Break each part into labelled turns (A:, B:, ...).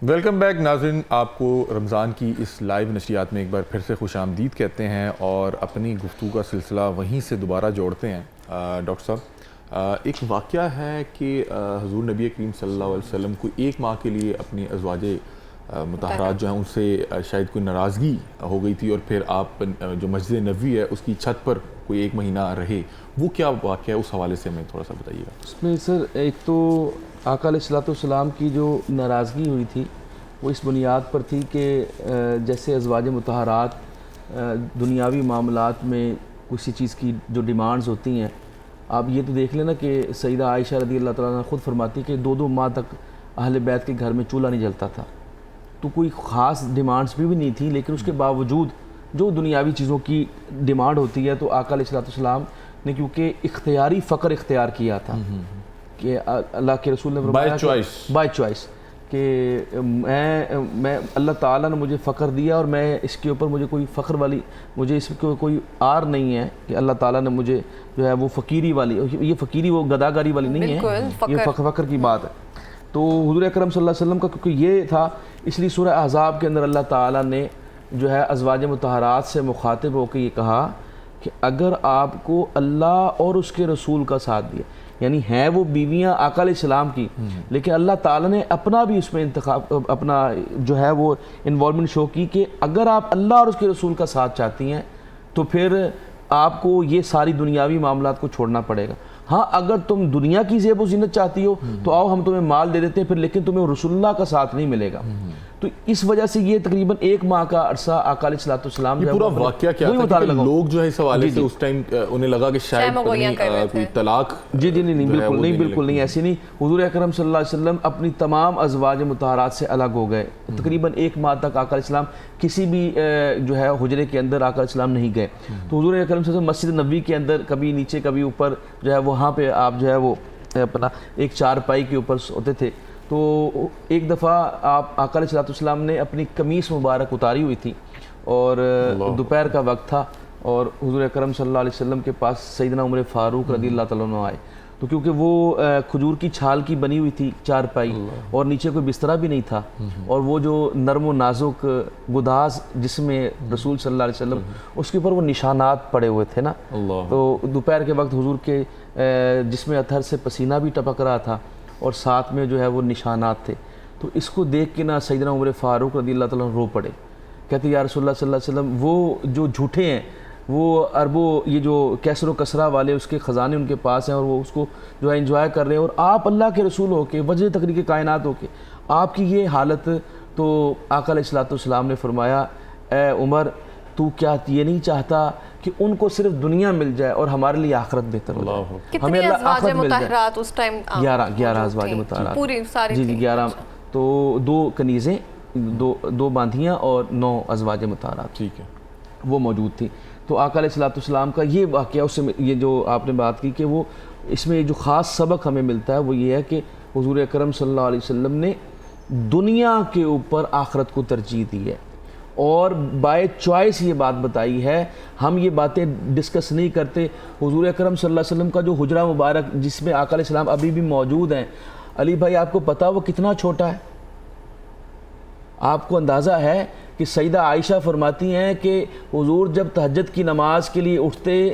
A: Welcome back ناظرین، آپ کو رمضان کی اس لائیو نشریات میں ایک بار پھر سے خوش آمدید کہتے ہیں اور اپنی گفتگو کا سلسلہ وہیں سے دوبارہ جوڑتے ہیں۔ ڈاکٹر صاحب، ایک واقعہ ہے کہ حضور نبی کریم صلی اللہ علیہ وسلم کو ایک ماہ کے لیے اپنی ازواج مطہرات جو ہیں ان سے شاید کوئی ناراضگی ہو گئی تھی، اور پھر آپ جو مسجد نبوی ہے اس کی چھت پر کوئی ایک مہینہ رہے۔ وہ کیا واقعہ ہے، اس حوالے سے ہمیں تھوڑا سا بتائیے گا۔
B: اس میں سر ایک تو آقا علیہ السلام کی جو ناراضگی ہوئی تھی وہ اس بنیاد پر تھی کہ جیسے ازواج مطہرات دنیاوی معاملات میں کسی چیز کی جو ڈیمانڈز ہوتی ہیں، آپ یہ تو دیکھ لیں نا کہ سیدہ عائشہ رضی اللہ تعالیٰ عنہ خود فرماتی کہ 2 ماہ تک اہل بیت کے گھر میں چولہا نہیں جلتا تھا، تو کوئی خاص ڈیمانڈز بھی نہیں تھی، لیکن اس کے باوجود جو دنیاوی چیزوں کی ڈیمانڈ ہوتی ہے تو آقا علیہ السلام نے کیونکہ اختیاری فقر اختیار کیا تھا کہ اللہ کے رسول نے فرمایا بائی چوائس کہ میں اللہ تعالیٰ نے مجھے فقر دیا اور میں اس کے اوپر مجھے کوئی فخر والی مجھے اس کو کوئی آر نہیں ہے کہ اللہ تعالیٰ نے مجھے جو ہے وہ فقیری والی، یہ فقیری وہ گداگاری والی نہیں ہے، یہ فخر کی بات ہے۔ تو حضور اکرم صلی اللہ علیہ وسلم کا کیونکہ یہ تھا، اس لیے سورہ احزاب کے اندر اللہ تعالیٰ نے جو ہے ازواج مطہرات سے مخاطب ہو کے یہ کہا کہ اگر آپ کو اللہ اور اس کے رسول کا ساتھ دیا، یعنی ہیں وہ بیویاں آقا علیہ السلام کی، لیکن اللہ تعالیٰ نے اپنا بھی اس میں انتخاب، اپنا جو ہے وہ انوالومنٹ شو کی کہ اگر آپ اللہ اور اس کے رسول کا ساتھ چاہتی ہیں تو پھر آپ کو یہ ساری دنیاوی معاملات کو چھوڑنا پڑے گا۔ ہاں اگر تم دنیا کی زیب و زینت چاہتی ہو تو آؤ ہم تمہیں مال دے دیتے ہیں، پھر لیکن تمہیں رسول اللہ کا ساتھ نہیں ملے گا۔ تو اس وجہ سے یہ تقریباً 1 ماہ کا عرصہ آقا علیہ السلام
A: یہ پورا واقعہ کیا تھا کہ لوگ جو ہے اس حوالے سے اس ٹائم انہیں لگا کہ شاید کوئی طلاق
B: نہیں بالکل نہیں، ایسی نہیں۔ حضور اکرم صلی اللہ علیہ وسلم اپنی تمام ازواج مطہرات سے الگ ہو گئے، تقریباً 1 ماہ تک آقا علیہ السلام کسی بھی جو ہے حجرے کے اندر آقا علیہ السلام نہیں گئے۔ تو حضور اکرم صلی اللہ علیہ وسلم مسجد نبوی کے اندر کبھی نیچے کبھی اوپر جو ہے وہاں پہ آپ جو ہے وہ اپنا ایک چارپائی کے اوپر سوتے تھے۔ تو ایک دفعہ آپ آقا علیہ السلام نے اپنی قمیص مبارک اتاری ہوئی تھی اور دوپہر کا وقت تھا، اور حضور اکرم صلی اللہ علیہ وسلم کے پاس سیدنا عمر فاروق رضی اللہ تعالیٰ عنہ آئے، تو کیونکہ وہ کھجور کی چھال کی بنی ہوئی تھی چارپائی اور نیچے کوئی بسترا بھی نہیں تھا، اور وہ جو نرم و نازک گداز جس میں رسول صلی اللہ علیہ وسلم اس کے اوپر وہ نشانات پڑے ہوئے تھے نا، تو دوپہر کے وقت حضور کے جسم اطہر سے پسینہ بھی ٹپک رہا تھا اور ساتھ میں جو ہے وہ نشانات تھے۔ تو اس کو دیکھ کے نا سیدنا عمر فاروق رضی اللہ تعالیٰ رو پڑے، کہتے یا رسول اللہ صلی اللہ علیہ وسلم وہ جو جھوٹے ہیں، وہ عربوں یہ جو کیسر و کسرا والے اس کے خزانے ان کے پاس ہیں اور وہ اس کو جو ہے انجوائے کر رہے ہیں، اور آپ اللہ کے رسول ہو کے وجہ تخلیق کائنات ہو کے آپ کی یہ حالت۔ تو آقا علیہ السلام نے فرمایا اے عمر، تو کیا یہ نہیں چاہتا کہ ان کو صرف دنیا مل جائے اور ہمارے لیے آخرت بہتر ہو جائے؟ ہمیں اللہ آخرت مل جائے۔
C: اس ٹائم
B: 11 ازواج مطہرات،
C: پوری ساری
B: جی 11، تو 2 کنیزیں، 2 باندھیاں اور 9 ازواج مطہرات
A: ٹھیک ہے
B: وہ موجود تھی۔ تو آقا علیہ السلام کا یہ واقعہ، اس سے یہ جو آپ نے بات کی کہ وہ اس میں جو خاص سبق ہمیں ملتا ہے وہ یہ ہے کہ حضور اکرم صلی اللہ علیہ وسلم نے دنیا کے اوپر آخرت کو ترجیح دی ہے، اور بائی چوائس یہ بات بتائی ہے۔ ہم یہ باتیں ڈسکس نہیں کرتے۔ حضور اکرم صلی اللہ علیہ وسلم کا جو حجرہ مبارک جس میں آقا علیہ السلام ابھی بھی موجود ہیں، علی بھائی آپ کو پتہ وہ کتنا چھوٹا ہے؟ آپ کو اندازہ ہے کہ سیدہ عائشہ فرماتی ہیں کہ حضور جب تہجد کی نماز کے لیے اٹھتے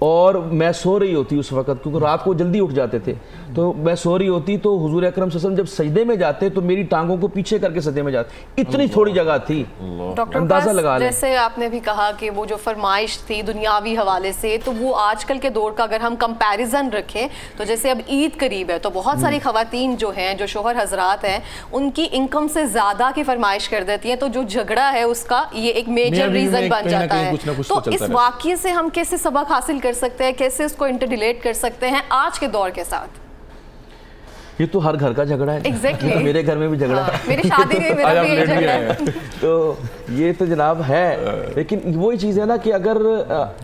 B: اور میں سو رہی ہوتی اس وقت، کیونکہ رات کو جلدی اٹھ جاتے تھے، تو میں سو رہی ہوتی تو حضور اکرم صلی اللہ علیہ وسلم جب سجدے میں جاتے تو میری ٹانگوں کو پیچھے کر کے سجدے میں جاتے، اتنی تھوڑی جگہ تھی۔
C: اندازہ لگا لیں۔ جیسے آپ نے بھی کہا کہ وہ جو فرمائش تھی دنیاوی حوالے سے، تو وہ آج کل کے دور کا اگر ہم کمپیریزن رکھیں تو جیسے اب عید قریب ہے تو بہت ساری خواتین جو ہیں، جو شوہر حضرات ہیں، ان کی انکم سے زیادہ کی فرمائش کر دیتی ہیں، تو جو جھگڑا ہے اس کا یہ ایک میجر ریزن بن جاتا ہے۔ تو اس واقعے سے ہم کیسے سبق حاصل کر سکتے ہیں، کیسے اس کو انٹرڈیلیٹ کر سکتے ہیں آج کے دور کے ساتھ؟
B: یہ تو ہر گھر کا جھگڑا ہے،
C: ایگزیکٹلی
B: میرے گھر میں بھی جھگڑا ہے،
C: میری شادی میں میرا بھی یہ جھگڑا ہے،
B: تو یہ تو جناب ہے۔ لیکن وہی چیز ہے نا کہ اگر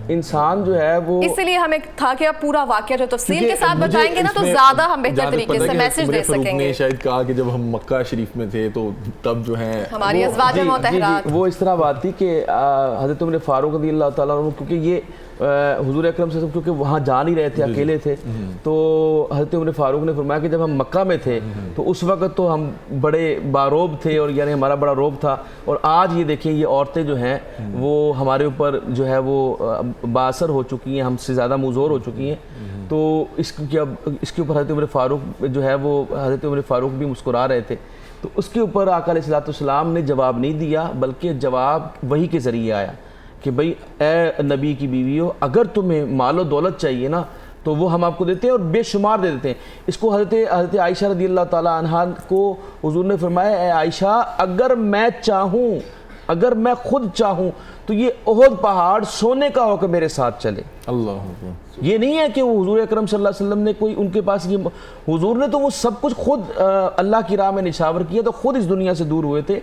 B: انسان جو ہے وہ،
C: اس لیے ہمیں تھا کہ اب پورا واقعہ جو تفصیل کے ساتھ بتائیں گے نا تو زیادہ ہم بہتر طریقے سے میسج دے سکیں گے۔
A: شاید کہا کہ جب ہم مکہ شریف میں تھے تو تب جو ہے
C: ہماری ازواج مطہرات،
B: وہ اس طرح بات تھی کہ حضرت عمر فاروق رضی اللہ تعالیٰ عنہ، کیونکہ یہ حضور اکرم صلی اللہ علیہ وسلم کیونکہ وہاں جا نہیں رہے تھے، اکیلے تھے، تو حضرت عمر فاروق نے فرمایا کہ جب ہم مکہ میں تھے تو اس وقت تو ہم بڑے باروب تھے، اور یعنی ہمارا بڑا روب تھا، اور آج یہ دیکھیں یہ عورتیں جو ہیں وہ ہمارے اوپر جو ہے وہ بااثر ہو چکی ہیں، ہم سے زیادہ موزور ہو چکی ہیں. تو اس کے اوپر حضرت عمر فاروق جو ہے وہ حضرت عمر فاروق بھی مسکرا رہے تھے. تو اس کے اوپر آقا علیہ السلام نے جواب نہیں دیا، بلکہ جواب وحی کے ذریعے آیا کہ بھئی اے نبی کی بیویو، اگر تمہیں مال و دولت چاہیے نا تو وہ ہم آپ کو دیتے ہیں، اور بے شمار دے دیتے ہیں. اس کو حضرت عائشہ رضی اللہ تعالیٰ عنہا کو حضور نے فرمایا اے عائشہ، اگر میں چاہوں، اگر میں خود چاہوں تو یہ احد پہاڑ سونے کا ہو کے میرے ساتھ چلے.
A: اللہ،
B: یہ نہیں ہے کہ وہ حضور اکرم صلی اللہ علیہ وسلم نے کوئی ان کے پاس یہ، حضور نے تو وہ سب کچھ خود اللہ کی راہ میں نشاور کیا، تو خود اس دنیا سے دور ہوئے تھے.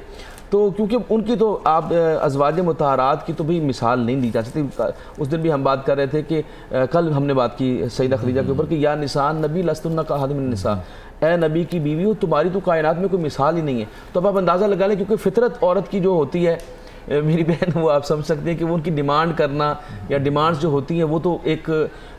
B: تو کیونکہ ان کی تو آپ ازواج مطہرات کی تو بھی مثال نہیں دی جا سکتی. اس دن بھی ہم بات کر رہے تھے کہ کل ہم نے بات کی سیدہ خدیجہ کے اوپر کہ یا نساء نبی لستن کاحد من النساء، اے نبی کی بیوی ہو، تمہاری تو کائنات میں کوئی مثال ہی نہیں ہے. تو اب آپ اندازہ لگا لیں، کیونکہ فطرت عورت کی جو ہوتی ہے میری بہن، وہ آپ سمجھ سکتے ہیں کہ وہ ان کی ڈیمانڈ کرنا یا ڈیمانڈز جو ہوتی ہیں وہ تو ایک،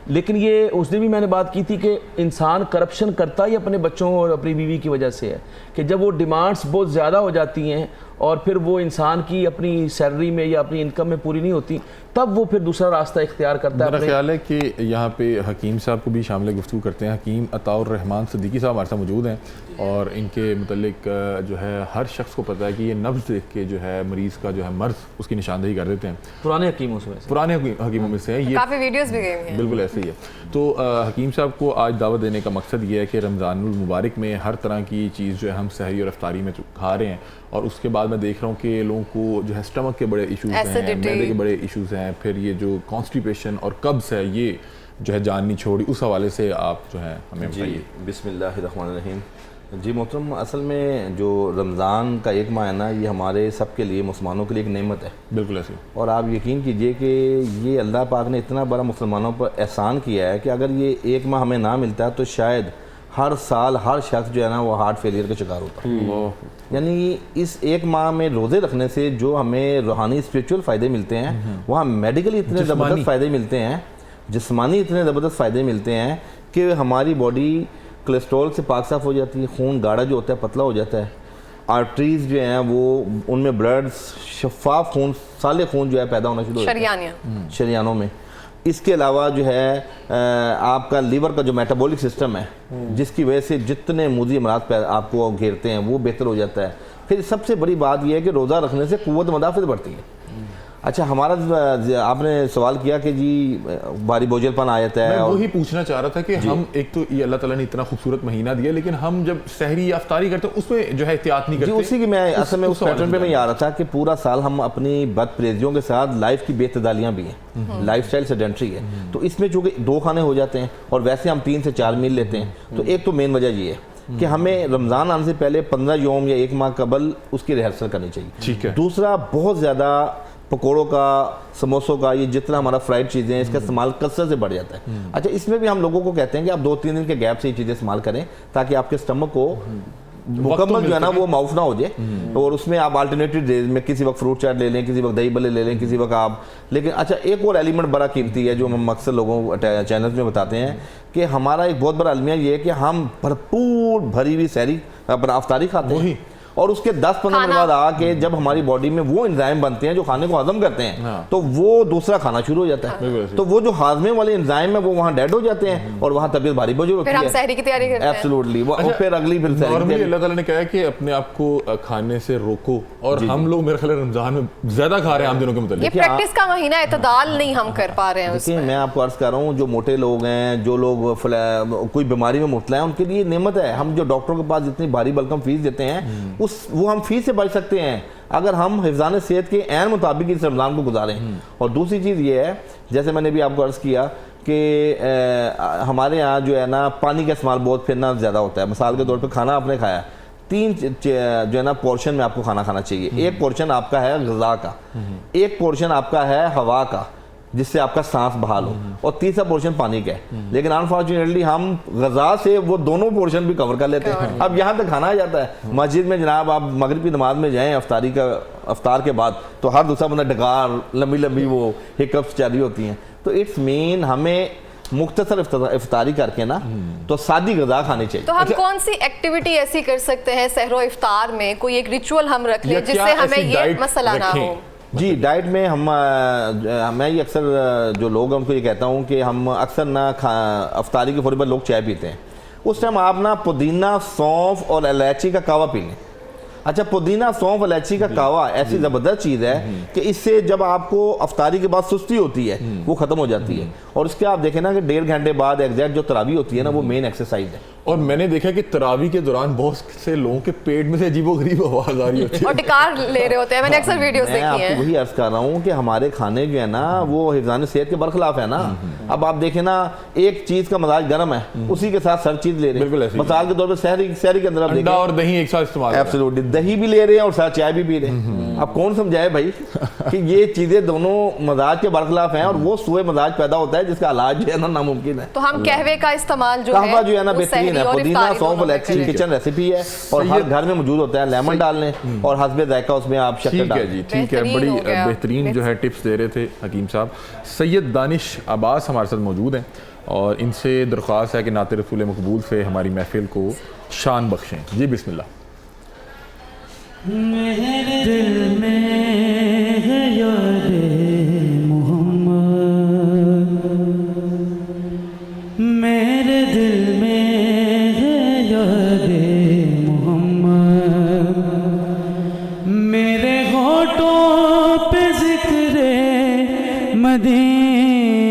B: لیکن یہ اس دن بھی میں نے بات کی تھی کہ انسان کرپشن کرتا ہی اپنے بچوں اور اپنی بیوی کی وجہ سے ہے، کہ جب وہ ڈیمانڈز بہت زیادہ ہو جاتی ہیں اور پھر وہ انسان کی اپنی سیلری میں یا اپنی انکم میں پوری نہیں ہوتی، تب وہ پھر دوسرا راستہ اختیار کرتا ہے.
A: میرا خیال ہے کہ یہاں پہ حکیم صاحب کو بھی شامل گفتگو کرتے ہیں. حکیم عطاء الرحمن صدیقی صاحب ہمارے ساتھ موجود ہیں، اور ان کے متعلق جو ہے ہر شخص کو پتہ ہے کہ یہ نبض دیکھ کے جو ہے مریض کا جو ہے مرض اس کی نشاندہی کر دیتے ہیں.
B: پرانے حکیموں سے،
A: پرانے حکیموں میں سے ہیں یہ،
C: کافی ویڈیوز بھی گئے ہیں.
A: بالکل ایسے ہی ہے. تو حکیم صاحب کو آج دعوت دینے کا مقصد یہ ہے کہ رمضان المبارک میں ہر طرح کی چیز جو ہے ہم سحری اور افطاری میں کھا رہے ہیں، اور اس کے بعد میں دیکھ رہا ہوں کہ لوگوں کو جو ہے اسٹمک کے بڑے ایشوز ہیں، معدے کے بڑے ایشوز ہیں، پھر یہ جو کانسٹیپیشن اور قبض ہے یہ جو ہے جان نہیں چھوڑی. اس حوالے سے آپ جو ہے ہمیں بتائیے.
D: بسم اللہ الرحمن الرحیم. جی محترم، اصل میں جو رمضان کا ایک ماہ ہے نا، یہ ہمارے سب کے لیے، مسلمانوں کے لیے ایک نعمت ہے.
A: بالکل ایسے.
D: اور آپ یقین کیجئے کہ یہ اللہ پاک نے اتنا بڑا مسلمانوں پر احسان کیا ہے کہ اگر یہ ایک ماہ ہمیں نہ ملتا تو شاید ہر سال ہر شخص جو ہے نا وہ ہارٹ فیلئر کا شکار ہوتا ہے. یعنی اس ایک ماہ میں روزے رکھنے سے جو ہمیں روحانی اسپریچول فائدے ملتے ہیں، وہاں میڈیکلی اتنے زبردست فائدے ملتے ہیں، جسمانی اتنے زبردست فائدے ملتے ہیں کہ ہماری باڈی کولیسٹرول سے پاک صاف ہو جاتی ہے، خون گاڑھا جو ہوتا ہے پتلا ہو جاتا ہے، آرٹریز جو ہیں وہ ان میں بلڈ شفاف خون، سالے خون جو ہے پیدا ہونا شروع ہو جاتا ہے شریانوں میں. اس کے علاوہ جو ہے آپ کا لیور کا جو میٹابولک سسٹم ہے، جس کی وجہ سے جتنے موذی امراض آپ کو گھیرتے ہیں وہ بہتر ہو جاتا ہے. پھر سب سے بڑی بات یہ ہے کہ روزہ رکھنے سے قوت مدافعت بڑھتی ہے. اچھا، ہمارا آپ نے سوال کیا کہ جی بھاری بوجھل پن آیت ہے،
A: میں وہی پوچھنا چاہ رہا تھا کہ ہم ایک تو یہ اللہ تعالیٰ نے اتنا خوبصورت مہینہ دیا، لیکن ہم جب سحری یا افطاری کرتے ہیں اس میں جو ہے احتیاط نہیں کرتے.
D: جی اسی کی میں اصل میں اس پیٹرن پہ میں یہ آ رہا تھا کہ پورا سال ہم اپنی بد پریزیوں کے ساتھ لائف کی بے اعتدالیاں بھی ہیں، لائف سٹائل سیڈنٹری ہے، تو اس میں چونکہ 2 کھانے ہو جاتے ہیں اور ویسے ہم 3 سے 4 میل لیتے ہیں. تو ایک تو مین وجہ یہ ہے کہ ہمیں رمضان آنے سے پہلے 15 یوم یا 1 ماہ قبل اس کی ریہرسل کرنی چاہیے.
A: ٹھیک ہے.
D: دوسرا، بہت زیادہ پکوڑوں کا، سموسوں کا، یہ جتنا ہمارا فرائیڈ چیزیں ہیں اس کا استعمال کثرت سے بڑھ جاتا ہے. اچھا، اس میں بھی ہم لوگوں کو کہتے ہیں کہ آپ 2-3 دن کے گیپ سے یہ چیزیں استعمال کریں تاکہ آپ کے اسٹمک کو مکمل جو ہے نا وہ معاف نہ ہو جائے. اور اس میں آپ الٹرنیٹیو ڈیز میں کسی وقت فروٹ چاٹ لے لیں، کسی وقت دہی بلے لے لیں، کسی وقت آپ. لیکن اچھا، ایک اور ایلیمنٹ بڑا قیمتی ہے جو ہم اکثر لوگوں چینلز میں بتاتے ہیں کہ ہمارا ایک بہت بڑا المیہ یہ ہے کہ ہم بھرپور بھری ہوئی سحری اپنا افطاری کھاتے ہیں، اور اس کے 10-15 منٹ بعد آ کے جب ہماری باڈی میں وہ انزائم بنتے ہیں جو کھانے کو ہضم کرتے ہیں تو وہ دوسرا کھانا شروع ہو جاتا ہے. تو وہ جو ہاضمے والے انزائم ہیں وہ وہاں ڈیڈ ہو جاتے ہیں اور وہاں طبیعت بھاری بوجھ ہوتی ہے.
C: پھر ہم سحری کی تیاری کرتے ہیں.
D: ایبسولوٹلی. پھر اگلی
A: نارملی اللہ تعالیٰ نے کہا ہے کہ اپنے آپ کو کھانے سے روکو، اور ہم لوگ میرے خیال رمضان میں زیادہ کھا رہے ہیں عام دنوں کے متعلق.
C: یہ پریکٹس کا مہینہ، اعتدال نہیں ہم کر پا رہے ہیں اس میں.
D: میں آپ کو عرض کر رہا ہوں، جو موٹے لوگ ہیں، جو لوگ کوئی بیماری میں مبتلا ہیں، ان کے لیے نعمت ہے. ہم جو ڈاکٹروں کے پاس جتنی بھاری بلکم فیس دیتے ہیں وہ ہم فیس سے بچ سکتے ہیں اگر ہم حفظان صحت کے عین مطابق اس رمضان کو گزاریں. اور دوسری چیز یہ ہے، جیسے میں نے بھی آپ کو عرض کیا کہ ہمارے ہاں جو ہے نا پانی کا استعمال بہت پھرنا زیادہ ہوتا ہے. مثال کے طور پہ کھانا آپ نے کھایا، 3 جو ہے نا پورشن میں آپ کو کھانا کھانا چاہیے. ایک پورشن آپ کا ہے غذا کا، ایک پورشن آپ کا ہے ہوا کا، جس سے آپ کا سانس بحال ہو, اور تیسرا پورشن پانی کا ہے. لیکن انفارچونیٹلی ہم غذا سے وہ دونوں پورشن بھی کور کر لیتے ہیں. اب یہاں تک کھانا آ جاتا ہے. مسجد میں جناب آپ مغرب کی نماز میں جائیں افطار کے بعد, تو ہر دوسرا بندہ ڈکار لمبی لمبی وہ ہکپس جاری ہوتی ہیں. تو اٹس مین ہمیں مختصر افطاری کر کے نا تو سادی غذا کھانی چاہیے.
C: تو ہم کون سی ایکٹیویٹی ایسی کر سکتے ہیں سحر و افطار میں, کوئی ایک ریچول ہم رکھ لیں جس سے ہمیں یہ مسئلہ نہ ہو؟
D: جی ڈائٹ میں میں یہ اکثر جو لوگ ہیں ان کو یہ کہتا ہوں کہ ہم اکثر نا افطاری کے فوری بعد لوگ چائے پیتے ہیں, اس ٹائم آپ نا پودینہ, سونف اور الائچی کا کہوہ پی لیں. اچھا, پودینہ, سونف, الائچی کا کہوہ ایسی زبردست چیز ہے کہ اس سے جب آپ کو افطاری کے بعد سستی ہوتی ہے وہ ختم ہو جاتی ہے. اور اس کے آپ دیکھیں نا کہ 1.5 گھنٹے بعد ایگزیکٹ جو تراویح ہوتی ہے نا وہ مین ایکسرسائز ہے.
A: اور میں نے دیکھا کہ تراویح کے دوران بہت سے لوگوں کے پیٹ میں سے عجیب و غریب آواز آ رہی ہوتی ہے
C: اور ڈکار لے رہے ہوتے ہیں. میں نے اکثر ویڈیوز دیکھی ہیں.
D: میں آپ کو وہی عرض کر رہا ہوں کہ ہمارے کھانے جو ہے نا وہ حفظان صحت کے برخلاف ہے نا. اب آپ دیکھیں نا ایک چیز کا مزاج گرم ہے, اسی کے ساتھ ہر چیز لے رہے ہیں.
A: بالکل ایسے
D: مثال کے طور پہ سحری کے اندر آپ دیکھیں
A: انڈا اور دہی ایک ساتھ استعمال,
D: ایبسولوٹلی دہی بھی لے رہے ہیں اور ساتھ چائے بھی پی رہے ہیں. اب کون سمجھائے بھائی کہ یہ چیزیں دونوں مزاج کے برخلاف ہیں, اور وہ سوء مزاج پیدا ہوتا ہے جس کا علاج جو ہے نا ناممکن ہے.
C: تو ہم قہوے کا استعمال جو
D: ہے نا بہترین ہے. پودینہ, سونف, الائچی کچن ریسیپی ہے اور ہر گھر میں موجود ہوتا ہے. لیمن ڈال لیں اور حسب ذائقہ اس میں آپ شکر ڈال.
A: جی ٹھیک ہے, بڑی بہترین جو ہے ٹپس دے رہے تھے حکیم صاحب. سید دانش عباس ہمارے ساتھ موجود ہیں اور ان سے درخواست ہے کہ نعت رسول مقبول سے ہماری محفل کو شان بخشیں. جی بسم اللہ.
E: میرے دل میں ہے یاد محمد, میرے دل میں ہے یاد محمد, میرے ہونٹوں پہ ذکر مدینہ,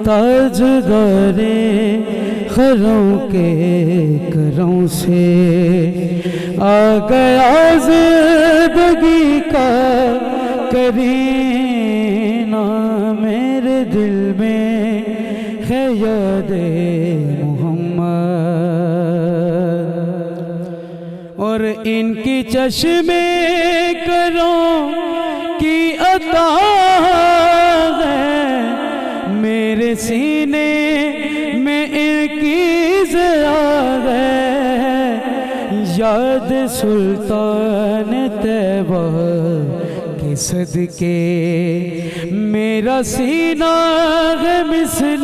E: تاجدار خروں کے کروں سے آ گیا زندگی کا کرینہ. میرے دل میں ہے یاد محمد, اور ان کی چشمے کروں کی عطا ہے, میرے سینے میں ان کی ضیا ہے. یاد سلطان طیبہ کے صدقے میرا سینہ ہے مثل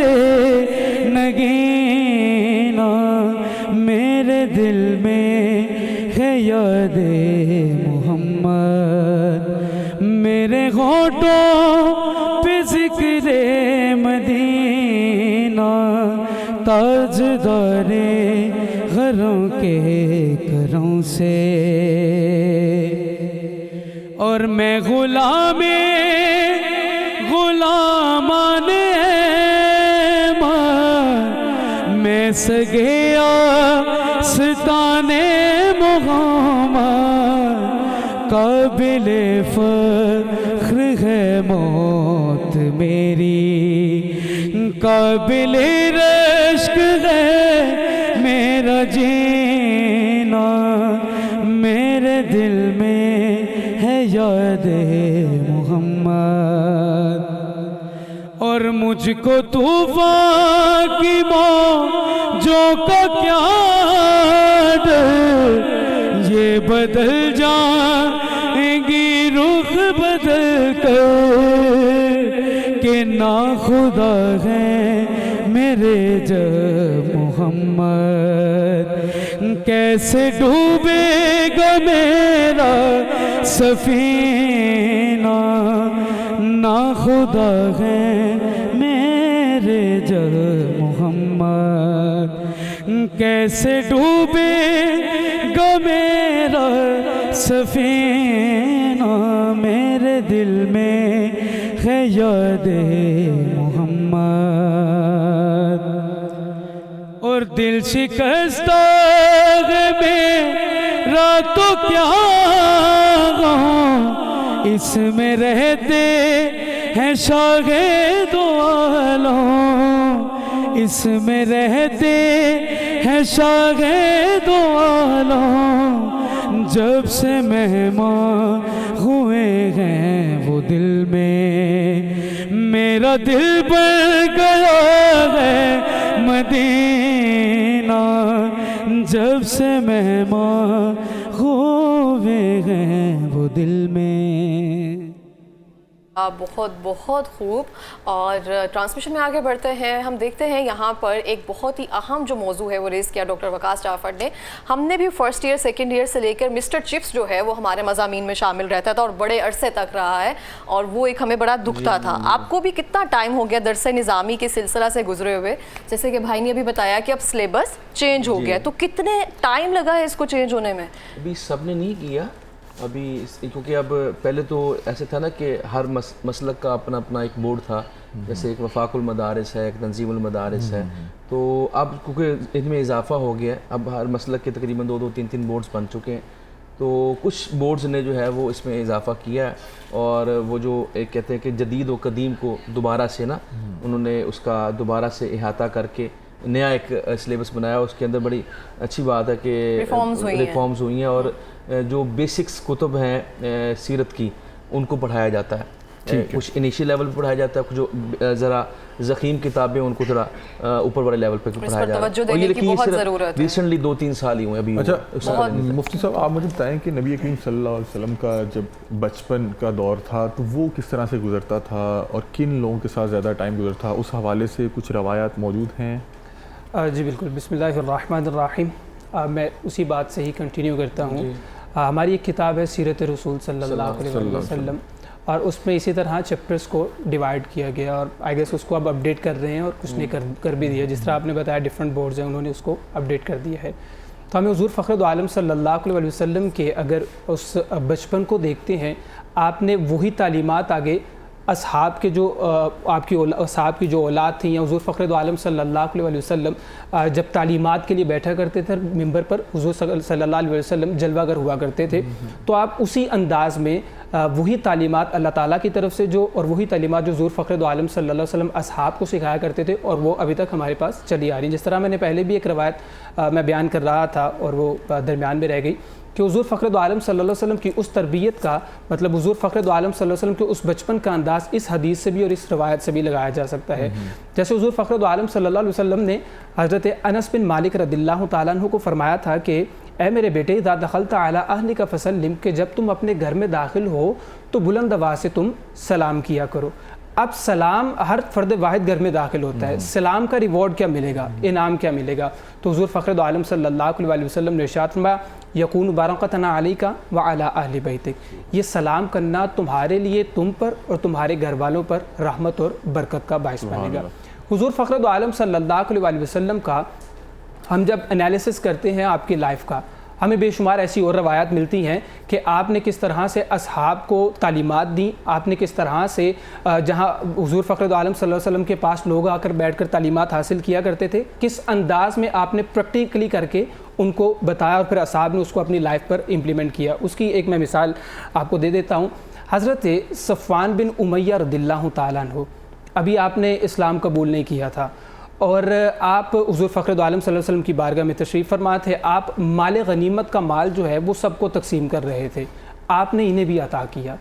E: نگینہ. میرے دل میں ہے یاد محمد, میرے ہونٹوں پہ ذکر مدینہ, تاجدار گھروں کے کروں سے. اور میں غلامان میں سگے آستانے محمد, قابل فخر ہے موت میری, قابل رشک ہے میرا جینا. میرے دل میں ہے یاد محمد, اور مجھ کو طوفان کی موجوں کا کیا ڈر, یہ بدل جائیں گی رخ بدل کر, کہ نا خدا ہے میرے جب محمد. کیسے ڈوبے گا میرا سفینہ, نا خدا ہے میرے جب محمد. کیسے ڈوبے گا میرا سفینہ, میرے دل میں ہے یاد محمد. اور دل شکستہ ہے میرا تو کیا غم, اس میں رہتے ہیں شاہ دو عالم, اس میں رہتے ہیں شاہ دو عالم. جب سے مہمان ہوئے ہیں وہ دل میں دل بن گیا ہے مدینہ جب سے مہمان ہوئے ہیں وہ دل میں.
C: بہت بہت خوب. اور ٹرانسمیشن میں آگے بڑھتے ہیں. ہم دیکھتے ہیں یہاں پر ایک بہت ہی اہم جو موضوع ہے وہ ریز کیا ڈاکٹر وقاص جعفر نے. ہم نے بھی فرسٹ ایئر سیکنڈ ایئر سے لے کر مسٹر چپس جو ہے وہ ہمارے مضامین میں شامل رہتا تھا اور بڑے عرصے تک رہا ہے اور وہ ایک ہمیں بڑا دکھتا تھا. آپ کو بھی کتنا ٹائم ہو گیا درس نظامی کے سلسلہ سے گزرے ہوئے؟ جیسے کہ بھائی نے ابھی بتایا کہ اب سلیبس چینج ہو گیا, تو کتنے ٹائم لگا ہے اس کو چینج ہونے میں؟
B: ابھی سب نے نہیں کیا ابھی, کیونکہ اب پہلے تو ایسے تھا نا کہ ہر مسلک کا اپنا اپنا ایک بورڈ تھا, جیسے ایک وفاق المدارس ہے, ایک تنظیم المدارس ہے, تو اب کیونکہ ان میں اضافہ ہو گیا, اب ہر مسلک کے تقریباً 2-3 بورڈز بن چکے ہیں, تو کچھ بورڈز نے جو ہے وہ اس میں اضافہ کیا ہے, اور وہ جو ایک کہتے ہیں کہ جدید و قدیم کو دوبارہ سے نا انہوں نے اس کا دوبارہ سے احاطہ کر کے نیا ایک سلیبس بنایا. اس کے اندر بڑی اچھی بات ہے کہ ریفارمز ہوئی ہیں, اور جو بیسکس کتب ہیں سیرت کی ان کو پڑھایا جاتا ہے. کچھ انیشیل لیول پہ پڑھایا جاتا ہے, کچھ جو ذرا ضخیم کتابیں ان کو ذرا اوپر والے لیول پہ پڑھایا جاتا ہے. اور یہ لیکن ریسنٹلی 2-3 سال ہی ہوئے ابھی.
A: اچھا مفتی صاحب, آپ مجھے بتائیں کہ نبی کریم صلی اللہ علیہ وسلم کا جب بچپن کا دور تھا تو وہ کس طرح سے گزرتا تھا اور کن لوگوں کے ساتھ زیادہ ٹائم گزرتا تھا, اس حوالے سے کچھ روایات موجود ہیں؟
F: جی بالکل. بسم اللہ الرحمن الرحیم. میں اسی بات سے ہی کنٹینیو کرتا ہوں. ہماری ایک کتاب ہے سیرت رسول صلی اللہ علیہ وسلم, اور اس میں اسی طرح چیپٹرز کو ڈیوائیڈ کیا گیا, اور آئی گیس اس کو اب اپڈیٹ کر رہے ہیں, اور کچھ نے کر بھی دیا. جس طرح آپ نے بتایا ڈفرینٹ بورڈز ہیں, انہوں نے اس کو اپڈیٹ کر دیا ہے. تو ہمیں حضور فخر عالم صلی اللہ علیہ وسلم کے اگر اس بچپن کو دیکھتے ہیں, آپ نے وہی تعلیمات آگے اصحاب کے جو آپ کی اصحاب کی جو اولاد تھیں, یا حضور فخر عالم صلی اللہ علیہ وسلم جب تعلیمات کے لیے بیٹھا کرتے تھے ممبر پر, حضور صلی اللہ علیہ وسلم جلوہ گر ہوا کرتے تھے, تو آپ اسی انداز میں وہی تعلیمات اللہ تعالیٰ کی طرف سے جو, اور وہی تعلیمات جو حضور فخر عالم صلی اللہ علیہ وسلم اصحاب کو سکھایا کرتے تھے, اور وہ ابھی تک ہمارے پاس چلی آ رہی ہیں. جس طرح میں نے پہلے بھی ایک روایت میں بیان کر رہا تھا اور وہ درمیان میں رہ گئی, کہ حضور فخر عالم صلی اللہ علیہ وسلم کی اس تربیت کا مطلب حضور فخر عالم صلی اللہ علیہ وسلم کے اس بچپن کا انداز اس حدیث سے بھی اور اس روایت سے بھی لگایا جا سکتا ہے. جیسے حضور فخر عالم صلی اللہ علیہ وسلم نے حضرت انس بن مالک رضی اللہ تعالیٰ عنہ کو فرمایا تھا کہ اے میرے بیٹے, اذا دخلت علی اہلک فسلم, کہ جب تم اپنے گھر میں داخل ہو تو بلند آواز سے تم سلام کیا کرو. اب سلام ہر فرد واحد گھر میں داخل ہوتا ہے, سلام کا ریوارڈ کیا ملے گا, انعام کیا ملے گا؟ تو حضور فخر عالم صلی اللہ علیہ وسلم نے ارشاد فرمایا, یکون برکۃ علیک وعلی اہل بیتک, یہ سلام کرنا تمہارے لیے تم پر اور تمہارے گھر والوں پر رحمت اور برکت کا باعث بنے گا. حضور فخر عالم صلی اللہ علیہ وسلم کا ہم جب انالیسس کرتے ہیں آپ کی لائف کا, ہمیں بے شمار ایسی اور روایات ملتی ہیں کہ آپ نے کس طرح سے اصحاب کو تعلیمات دیں, آپ نے کس طرح سے جہاں حضور فخر عالم صلی اللہ علیہ وسلم کے پاس لوگ آ کر بیٹھ کر تعلیمات حاصل کیا کرتے تھے, کس انداز میں آپ نے پریکٹیکلی کر کے ان کو بتایا, اور پھر اصحاب نے اس کو اپنی لائف پر امپلیمنٹ کیا. اس کی ایک میں مثال آپ کو دے دیتا ہوں. حضرت صفوان بن امیہ رضی اللہ تعالیٰ عنہ, ابھی آپ نے اسلام قبول نہیں کیا تھا, اور آپ حضور فخر عالم صلی اللہ علیہ وسلم کی بارگاہ میں تشریف فرما تھے. آپ مال غنیمت کا مال جو ہے وہ سب کو تقسیم کر رہے تھے. آپ نے انہیں بھی عطا کیا,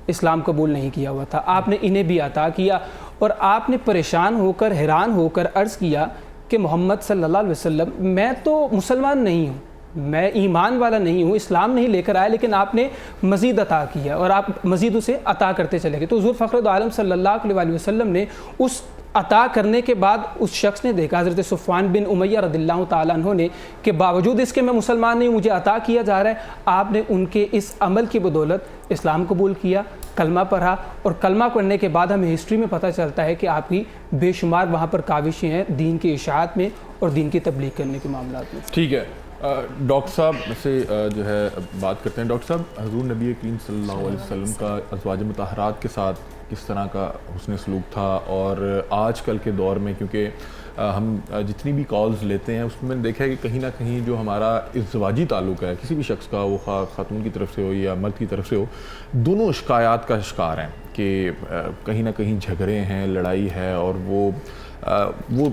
F: اسلام قبول نہیں کیا ہوا تھا, آپ نے انہیں بھی عطا کیا, اور آپ نے پریشان ہو کر حیران ہو کر عرض کیا کہ محمد صلی اللہ علیہ وسلم, میں تو مسلمان نہیں ہوں, میں ایمان والا نہیں ہوں, اسلام نہیں لے کر آیا, لیکن آپ نے مزید عطا کیا اور آپ مزید اسے عطا کرتے چلے گئے. تو حضور فخر عالم صلی اللہ علیہ وسلم نے اس عطا کرنے کے بعد اس شخص نے دیکھا, حضرت صفوان بن امیہ رضی اللہ تعالیٰ عنہ نے, کہ باوجود اس کے میں مسلمان نہیں ہوں, مجھے عطا کیا جا رہا ہے. آپ نے ان کے اس عمل کی بدولت اسلام قبول کیا, کلمہ پڑھا, اور کلمہ پڑھنے کے بعد ہمیں ہسٹری میں پتہ چلتا ہے کہ آپ کی بے شمار وہاں پر کاوشیں ہیں دین کی اشاعت میں اور دین کی تبلیغ کرنے کے معاملات میں.
A: ٹھیک ہے, ڈاکٹر صاحب سے جو ہے بات کرتے ہیں. ڈاکٹر صاحب, حضور نبی کریم صلی اللہ علیہ وسلم کا ازواج مطہرات کے ساتھ کس طرح کا حسن سلوک تھا, اور آج کل کے دور میں کیونکہ ہم جتنی بھی کالز لیتے ہیں اس میں نے دیکھا ہے کہ کہیں نہ کہیں جو ہمارا ازدواجی تعلق ہے کسی بھی شخص کا, وہ خاتون کی طرف سے ہو یا مرد کی طرف سے ہو, دونوں شکایات کا شکار ہیں کہ کہیں نہ کہیں جھگڑے ہیں, لڑائی ہے, اور وہ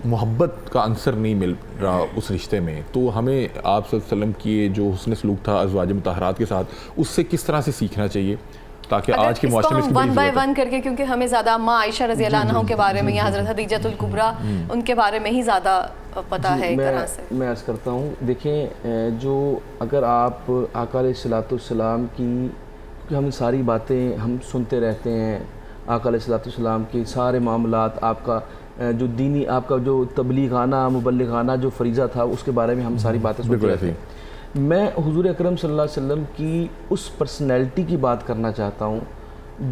A: محبت کا عنصر نہیں مل رہا اس رشتے میں. تو ہمیں آپ صلی اللہ علیہ وسلم کی جو حسن سلوک تھا ازواج مطہرات کے ساتھ, اس سے کس طرح سے سیکھنا چاہیے؟ تاکہ آج کے معاشرے میں اس کی
C: ون
A: بڑی
C: بائی
A: ضرورت ہے.
C: ون کر کے، کیونکہ ہمیں زیادہ اما عائشہ رضی اللہ عنہ کے بارے میں یا حضرت خدیجۃ الکبریٰ ان کے بارے میں ہی زیادہ پتہ ہے ایک طرح سے.
B: میں عرض کرتا ہوں، دیکھیں جو اگر آپ آقا علیہ الصلوۃ والسلام کی، کیونکہ ہم ساری باتیں ہم سنتے رہتے ہیں، آقا علیہ الصلوۃ والسلام کے سارے معاملات، آپ کا جو دینی، آپ کا جو تبلیغانہ مبلغانہ جو فریضہ تھا اس کے بارے میں ہم ساری باتیں سنتے رہتے ہیں. میں حضور اکرم صلی اللہ علیہ وسلم کی اس پرسنالٹی کی بات کرنا چاہتا ہوں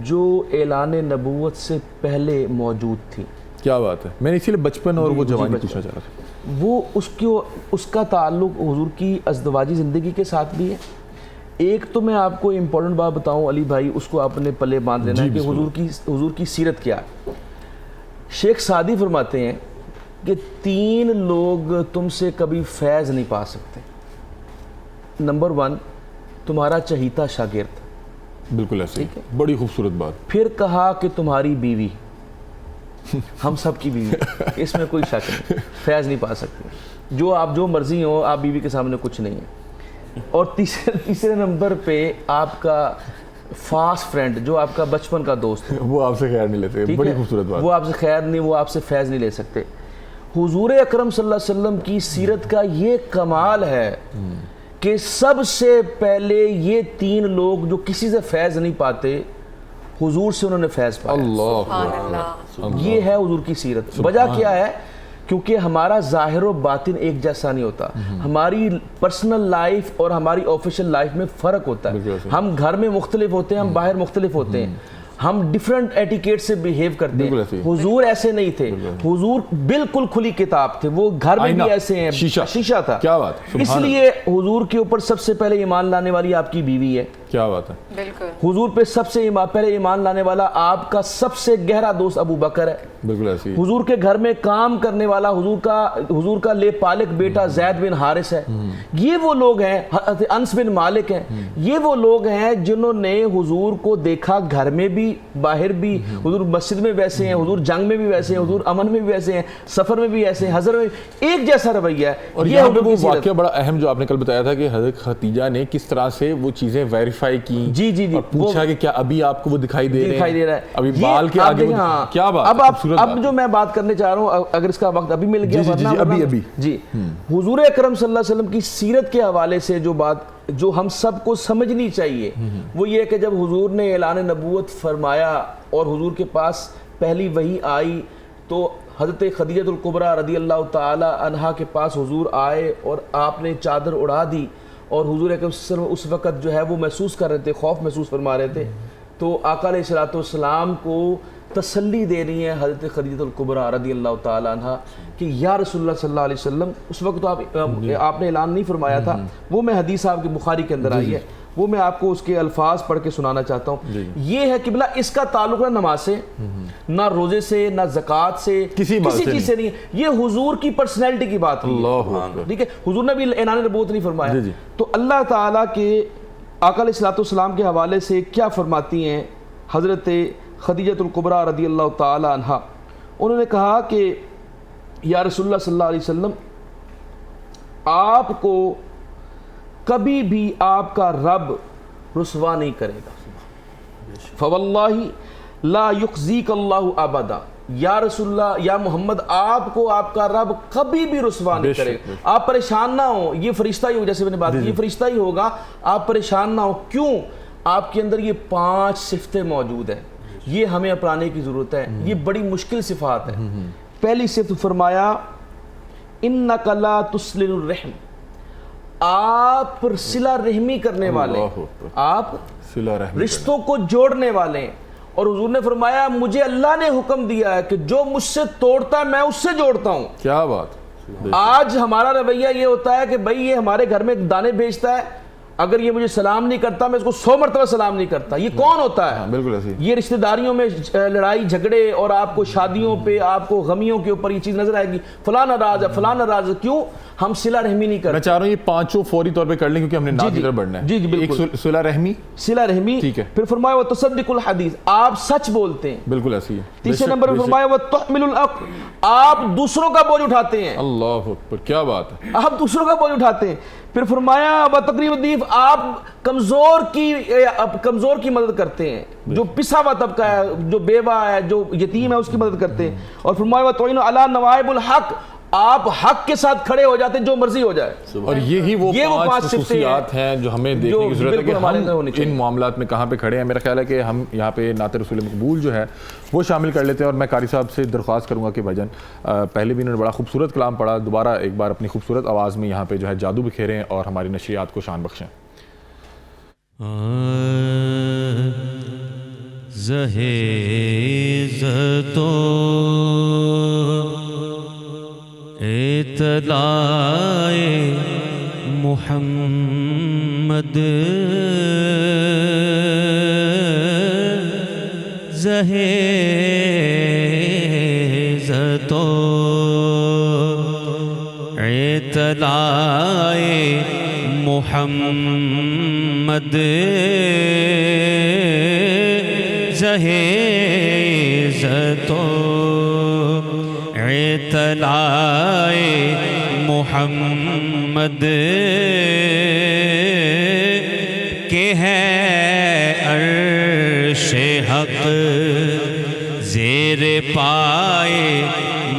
B: جو اعلان نبوت سے پہلے موجود تھی.
A: کیا بات ہے، میں نے اسی لیے بچپن اور وہ جوانی پوچھنا چاہ رہا تھا.
B: وہ اس کا تعلق حضور کی ازدواجی زندگی کے ساتھ بھی ہے. ایک تو میں آپ کو امپورٹنٹ بات بتاؤں علی بھائی، اس کو آپ نے پلے باندھ لینا ہے کہ حضور کی سیرت کیا ہے. شیخ سعدی فرماتے ہیں کہ 3 لوگ تم سے کبھی فیض نہیں پا سکتے. نمبر 1 تمہارا چہیتا شاگرد.
A: بالکل ایسے، بڑی خوبصورت بات.
B: پھر کہا کہ تمہاری بیوی، ہم سب کی بیوی، اس میں کوئی شک نہیں، فیض نہیں پا سکتے. جو آپ جو مرضی ہو، آپ بیوی کے سامنے کچھ نہیں ہے. اور تیسرے نمبر پہ آپ کا فاسٹ فرینڈ، جو آپ کا بچپن کا دوست ہے،
A: وہ آپ سے خیر نہیں لیتے. بڑی خوبصورت بات.
B: وہ آپ سے خیر نہیں، وہ آپ سے فیض نہیں لے سکتے. حضور اکرم صلی اللہ علیہ وسلم کی سیرت کا یہ کمال ہے کہ سب سے پہلے یہ 3 لوگ جو کسی سے فیض نہیں پاتے، حضور سے انہوں نے فیض پایا.
A: اللہ،
B: یہ ہے حضور کی سیرت. وجہ کیا ہے؟ کیونکہ ہمارا ظاہر و باطن ایک جیسا نہیں ہوتا. ہماری پرسنل لائف اور ہماری آفیشل لائف میں فرق ہوتا ہے. ہم گھر میں مختلف ہوتے ہیں، ہم باہر مختلف ہوتے ہیں، ہم ڈیفرنٹ ایٹیکیٹ سے بیہیو کرتے ہیں. حضور ایسے نہیں تھے. حضور بالکل کھلی کتاب تھے. وہ گھر میں بھی ایسے ہیں، شیشہ تھا.
A: کیا بات.
B: اس لیے حضور کے اوپر سب سے پہلے ایمان لانے والی آپ کی بیوی ہے.
A: کیا بات ہے.
C: بالکل.
B: حضور پہ سب سے پہلے ایمان لانے والا آپ کا سب سے گہرا دوست ابو بکر ہے.
A: بالکل ایسی.
B: حضور کے گھر میں کام کرنے والا حضور کا لے پالک بیٹا زید بن حارث ہے. یہ وہ لوگ ہیں، انس بن مالک ہیں. یہ وہ لوگ ہیں جنہوں نے حضور کو دیکھا گھر میں بھی باہر بھی. حضور مسجد میں ویسے ہیں، حضور جنگ میں بھی ویسے ہیں، حضور امن میں بھی ویسے ہیں، سفر میں بھی ایسے ہیں، حضر میں ایک جیسا رویہ ہے.
A: اور یہاں پہ وہ واقعہ بڑا اہم جو آپ نے کل بتایا تھا کہ حضرت خدیجہ نے کس طرح سے وہ چیزیں ویریفائی کی.
B: جی جی جی.
A: اور پوچھا کہ کیا ابھی آپ کو وہ دکھائی دے رہے ہیں؟ ابھی بال کے آگے. کیا بات.
B: اب جو میں بات کرنے چاہ رہا ہوں، اگر اس کا وقت ابھی مل گیا جی، حضور اکرم صلی اللہ علیہ وسلم کی سیرت کے حوالے سے جو بات جو ہم سب کو سمجھنی چاہیے وہ یہ کہ جب حضور نے اعلان نبوت فرمایا اور حضور کے پاس پہلی وحی آئی تو حضرت خدیجۃ الکبریٰ رضی اللہ تعالی عنہا کے پاس حضور آئے اور آپ نے چادر اڑا دی. اور حضور اکرم صلی اللہ علیہ وسلم اس وقت جو ہے وہ محسوس کر رہے تھے، خوف محسوس فرما رہے تھے. تو آقا علیہ الصلوۃ والسلام کو تسلی دے رہی ہیں حضرت خدیجۃ الکبریٰ رضی اللہ تعالی عنہا کہ یا رسول اللہ صلی اللہ علیہ وسلم. اس وقت تو آپ نے اعلان نہیں فرمایا تھا. وہ میں حدیث آپ کے بخاری کے اندر آئی ہے، وہ میں آپ کو اس کے الفاظ پڑھ کے سنانا چاہتا ہوں. یہ ہے کہ بلا اس کا تعلق نہ نماز سے، نہ روزے سے، نہ زکوٰۃ سے، کسی چیز سے نہیں. یہ حضور کی پرسنالٹی کی بات ہے. ٹھیک ہے، حضور نے بھی اعلان نبوت نہیں فرمایا. تو اللہ تعالیٰ کے آقا علیہ الصلوۃ والسلام کے حوالے سے کیا فرماتی ہیں حضرت خدیجۃ الکبریٰ رضی اللہ تعالی عنہا. انہوں نے کہا کہ یا رسول اللہ صلی اللہ علیہ وسلم، آپ کو کبھی بھی آپ کا رب رسوا نہیں کرے گا. فواللہ لا یخزیک اللہ ابدا. یا رسول اللہ، یا محمد، آپ کو آپ کا رب کبھی بھی رسوا نہیں کرے گا. آپ پریشان نہ ہو، یہ فرشتہ ہی ہو، جیسے میں نے بات کی، یہ فرشتہ ہی ہوگا. آپ پریشان نہ ہو. کیوں؟ آپ کے اندر یہ 5 صفتیں موجود ہیں. یہ ہمیں اپنانے کی ضرورت ہے. یہ بڑی مشکل صفات ہے. پہلی صفت فرمایا انک لا تسلل الرحم. آپ صلہ رحمی کرنے والے، آپ رشتوں کو جوڑنے والے ہیں. اور حضور نے فرمایا مجھے اللہ نے حکم دیا ہے کہ جو مجھ سے توڑتا ہے میں اس سے جوڑتا ہوں. کیا بات. آج ہمارا رویہ یہ ہوتا ہے کہ بھائی یہ ہمارے گھر میں دانے بھیجتا ہے، اگر یہ مجھے سلام نہیں کرتا میں اس کو 100 مرتبہ سلام نہیں کرتا. یہ کون ہوتا ہے؟ بالکل ایسے. یہ رشتہ داریوں میں لڑائی جھگڑے اور آپ کو شادیوں پہ، آپ کو غمیوں کے اوپر یہ چیز نظر آئے گی، فلاں ناراض ہے، فلاں ناراض ہے. کیوں؟ ہم صلہ رحمی نہیں کرتے.
A: میں چاہ رہا ہوں یہ 5 فوری طور پہ کر لیں کیونکہ ہم نے نام کی طرف بڑھنا ہے.
B: جی جی بالکل.
A: ایک صلہ رحمی،
B: صلہ رحمی. ٹھیک ہے. پھر فرمایا وہ تصدق الحدیث، آپ سچ بولتے ہیں. بالکل ایسی ہے. تیسرے نمبر پہ فرمایا وہ تحمل العقل، آپ دوسروں کا بوجھ اٹھاتے ہیں. اللہ اکبر، کیا بات ہے. آپ دوسروں کا بوجھ اٹھاتے ہیں. پھر فرمایا بتقریب الضیف آپ کمزور کی مدد کرتے ہیں، جو پسا ہوا طبقہ ہے، جو بیوہ ہے، جو یتیم ہے، اس کی مدد کرتے ہیں. اور فرمایا وَتُعِينُ عَلَىٰ نَوَائِبِ الْحَقِّ آپ حق کے ساتھ کھڑے ہو جاتے ہیں جو مرضی ہو جائے.
A: اور یہی وہ پانچ خصوصیات ہیں جو ہمیں دیکھنے کی ضرورت ہے کہ ہم ان معاملات میں کہاں پہ کھڑے ہیں. میرا خیال ہے کہ ہم یہاں پہ نعت رسول مقبول جو ہے وہ شامل کر لیتے ہیں. اور میں قاری صاحب سے درخواست کروں گا کہ بھائی جان پہلے بھی انہوں نے بڑا خوبصورت کلام پڑھا، دوبارہ ایک بار اپنی خوبصورت آواز میں یہاں پہ جو ہے جادو بکھیریں اور ہماری نشریات کو شان بخشیں.
E: اطلاع محمد زہیزت اطلاع محمد زہیزت اطلاع محمد کہ ہے عرش حق زیر پائے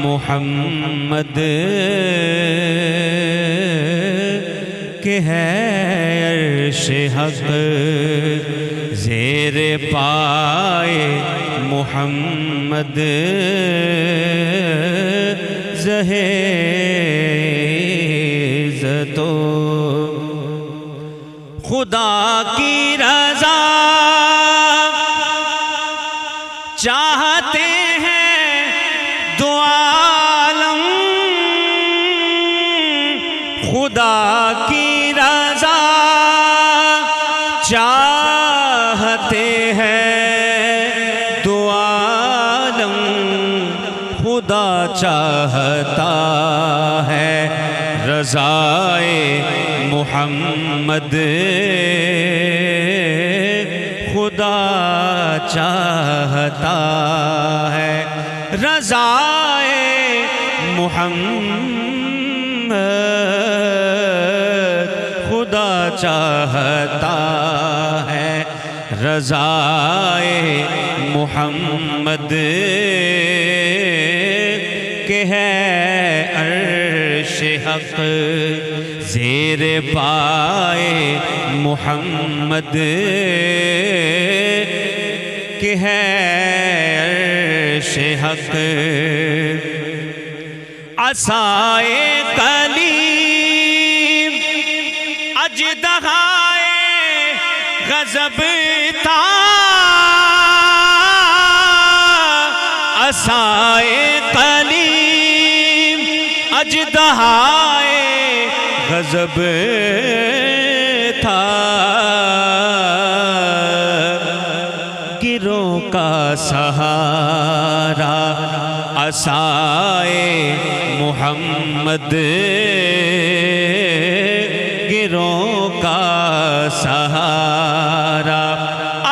E: محمد کہ ہے عرش حق زیر پائے محمد زہیزت خدا کی رضا چاہتے ہیں دو عالم خدا کی رضا چاہتے ہیں دو عالم خدا چاہتا ہے رضائے محمد خدا چاہتا ہے رضائے محمد خدا چاہتا ہے رضائے محمد کہ ہے عرش حق زیر پائے محمد کہ ہے عرش حق عصائے کلیم اژدہائے غضب تھا عصائے کلیم اژدہائے غضب تھا گروہ کا سہارا عصائے محمد گروہ کا سہارا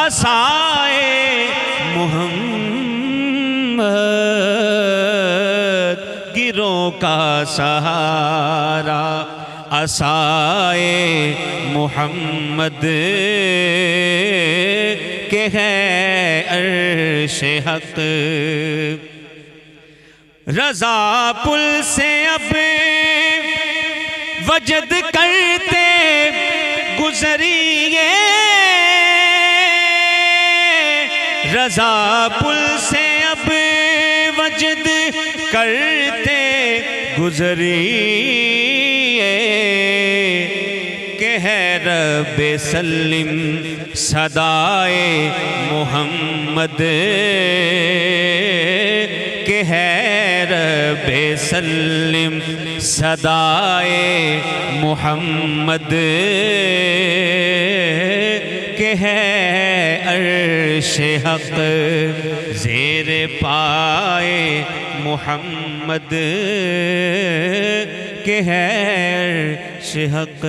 E: عصائے محمد گروہ کا سہارا عصائے محمد کہ ہے عرش حق رضا پل سے اب وجد کرتے گزریے رضا پل سے اب وجد کرتے گزریے کہ ہے رب سلم صدائے محمد کہ ہے رب سلم صدائے محمد کہ ہے عرش حق زیر پائے محمد کہ ہے عرش حق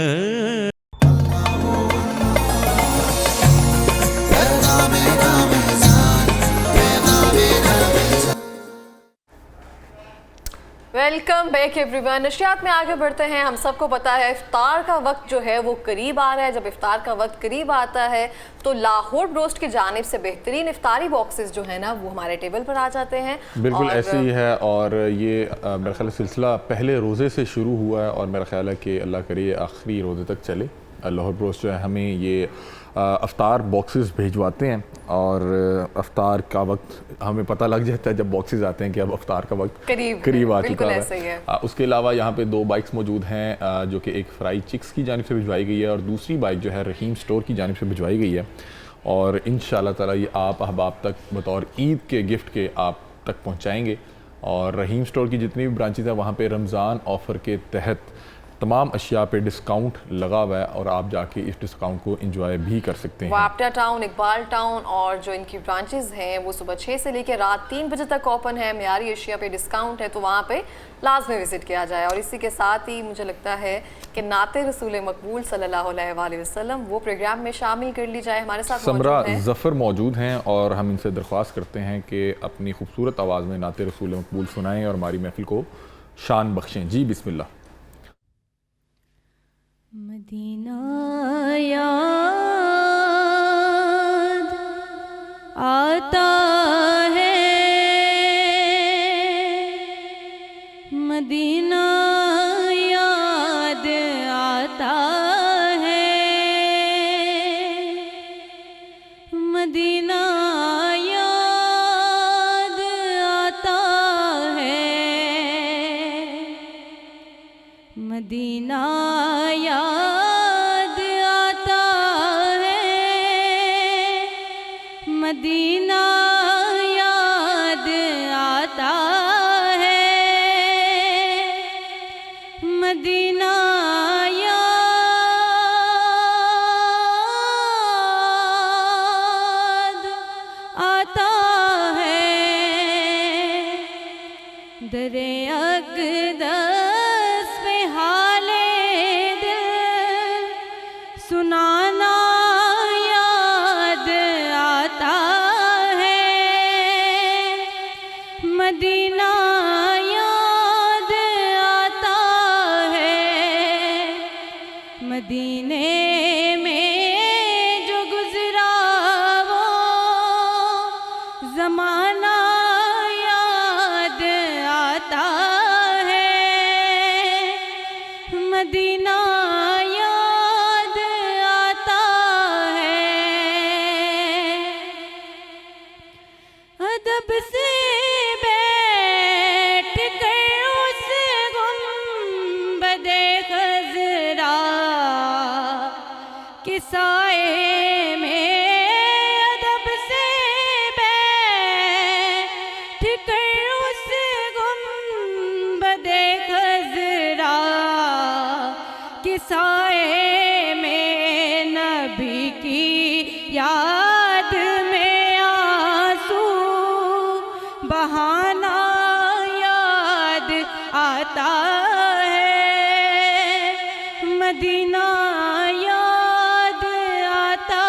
C: ویلکم بیک ایوری ون. نشریات میں آگے بڑھتے ہیں. ہم سب کو پتا ہے افطار کا وقت جو ہے وہ قریب آ رہا ہے. جب افطار کا وقت قریب آتا ہے تو لاہور بروسٹ کی جانب سے بہترین افطاری باکسز جو ہیں نا وہ ہمارے ٹیبل پر آ جاتے ہیں.
A: بالکل ایسے ہی ہے. اور یہ میرا خیال ہے سلسلہ پہلے روزے سے شروع ہوا ہے اور میرا خیال ہے کہ اللہ کرے آخری روزے تک چلے. لاہور بروسٹ جو ہے ہمیں یہ افطار باکسز بھیجواتے ہیں اور افطار کا وقت ہمیں پتہ لگ جاتا ہے جب باکسز آتے ہیں کہ اب افطار کا وقت قریب آ چکا ہے. اس کے علاوہ یہاں پہ 2 بائکس موجود ہیں جو کہ ایک فرائی چکس کی جانب سے بھجوائی گئی ہے اور دوسری بائک جو ہے رحیم سٹور کی جانب سے بھجوائی گئی ہے. اور انشاءاللہ تعالی یہ آپ احباب تک بطور عید کے گفٹ کے آپ تک پہنچائیں گے. اور رحیم سٹور کی جتنی بھی برانچز ہیں وہاں پہ رمضان آفر کے تحت تمام اشیاء پہ ڈسکاؤنٹ لگا ہوا ہے اور آپ جا کے اس ڈسکاؤنٹ کو انجوائے بھی کر سکتے ہیں.
C: واپٹا ٹاؤن، اقبال ٹاؤن اور جو ان کی برانچز ہیں وہ صبح 6 سے لے کے رات 3 بجے تک اوپن ہے. معیاری اشیاء پہ ڈسکاؤنٹ ہے تو وہاں پہ لازمی وزٹ کیا جائے. اور اسی کے ساتھ ہی مجھے لگتا ہے کہ نعت رسول مقبول صلی اللہ علیہ وآلہ وسلم وہ پروگرام میں شامل کر لی جائے. ہمارے ساتھ
A: سمرا ظفر موجود ہیں اور ہم ان سے درخواست کرتے ہیں کہ اپنی خوبصورت آواز میں نعت رسول مقبول سنائیں اور ہماری محفل کو شان بخشیں. جی بسم اللہ.
G: مدینہ یاد آتا ہے، مدینہ یاد آتا ہے، مدینہ یاد آتا ہے، مدینہ یاد آتا ہے، مدینہ یاد آتا ہے، مدینہ یاد آتا ہے. در اقدس پہ حال دل سنانا یاد آتا ہے، مدینہ یاد آتا ہے، مدینے میں جو گزرا وہ زمانہ یاد آتا ہے، مدینہ یاد آتا ہے. ادب سے بیٹھ کر اس گنبد خضرا کے سائے میں، ادب سے بیٹھ کر اس گنبد خضرا کے سائے میں، نبی کی یاد میں آنسو بہانا یاد آتا ہے، مدینہ یاد آتا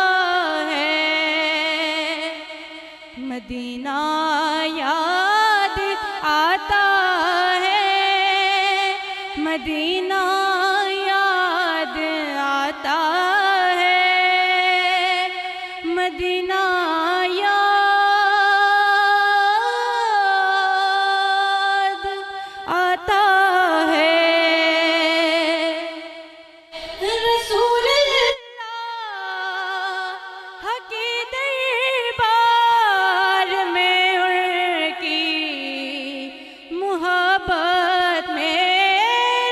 G: ہے، مدینہ یاد آتا ہے، مدینہ یاد آتا ہے، مدینہ یاد آتا ہے. رسول اللہ کے دربار میں ان کی محبت میں،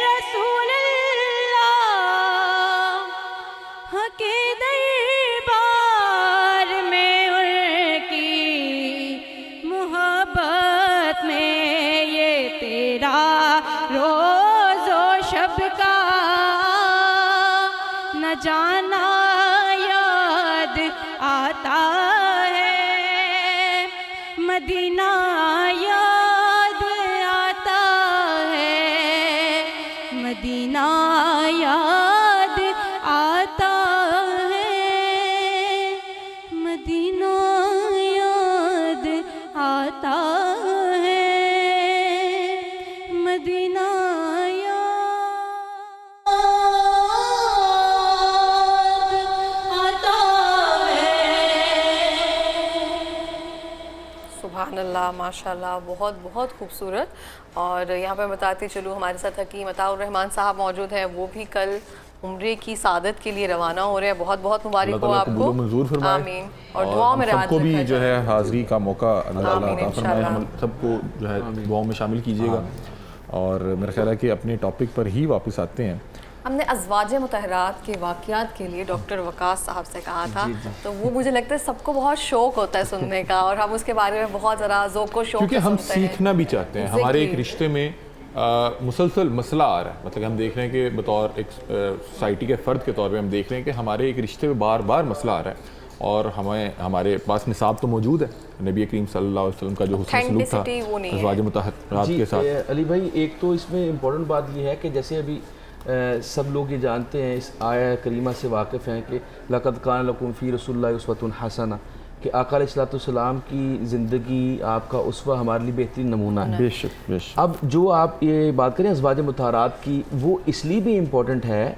G: رسول اللہ کے دربار میں ان کی محبت میں، یہ تیرا روز و شب کا نہ جانا یاد آتا ہے، مدینہ یاد آتا ہے، مدینہ یاد آتا ہے، مدینہ یاد آتا ہے، مدینہ
C: اللہ ماشاءاللہ، بہت بہت خوبصورت۔ اور یہاں پہ بتاتی چلوں ہمارے ساتھ حکیم عطاء الرحمن صاحب موجود ہیں، وہ بھی کل عمرے کی سعادت کے لیے روانہ ہو رہے ہیں۔ بہت بہت مبارک ہو آپ کو،
A: منظور فرمائے،
C: آمین، اور دعاؤں میں
A: سب کو بھی
C: رعایت
A: جو ہے حاضری کا موقع اللہ تعالیٰ عطا فرمائے، ہم
C: انشاءاللہ۔
A: سب کو جو ہے دعاؤں میں شامل کیجیے گا۔ اور میرا خیال ہے کہ اپنے ٹاپک پر ہی واپس آتے ہیں۔
C: ہم نے ازواج مطہرات کے واقعات کے لیے ڈاکٹر وقاص صاحب سے کہا تھا، تو وہ مجھے لگتا ہے سب کو بہت شوق ہوتا ہے سننے کا، اور ہم اس کے بارے میں بہت ذرا ذوق و شوق
A: کیونکہ ہم
C: سنتے ہیں۔
A: سیکھنا بھی چاہتے ہیں۔ ہمارے ایک رشتے میں مسلسل مسئلہ آ رہا ہے، مطلب ہم دیکھ رہے ہیں کہ بطور ایک سوسائٹی کے فرد کے طور پہ ہم دیکھ رہے ہیں کہ ہمارے ایک رشتے میں بار بار مسئلہ آ رہا ہے، اور ہمارے پاس نصاب تو موجود ہے، نبی کریم صلی اللہ علیہ وسلم کا جو حسن سلوک تھا ازواج مطہرات کے ساتھ۔
B: علی بھائی، ایک تو اس میں امپورٹنٹ بات یہ ہے کہ جیسے ابھی سب لوگ یہ جانتے ہیں، اس آیہ کریمہ سے واقف ہیں کہ لَقَدْ كَانَ لَكُمْ فِي رَسُولِ اللَّهِ أُسْوَةٌ حَسَنَةٌ، کہ آقا علیہ الصلوۃ والسلام کی زندگی آپ کا اسوہ ہمارے لیے بہترین نمونہ ہے۔
A: بے شک بے شک۔
B: اب جو آپ یہ بات کریں ازواج مطہرات کی، وہ اس لیے بھی امپورٹنٹ ہے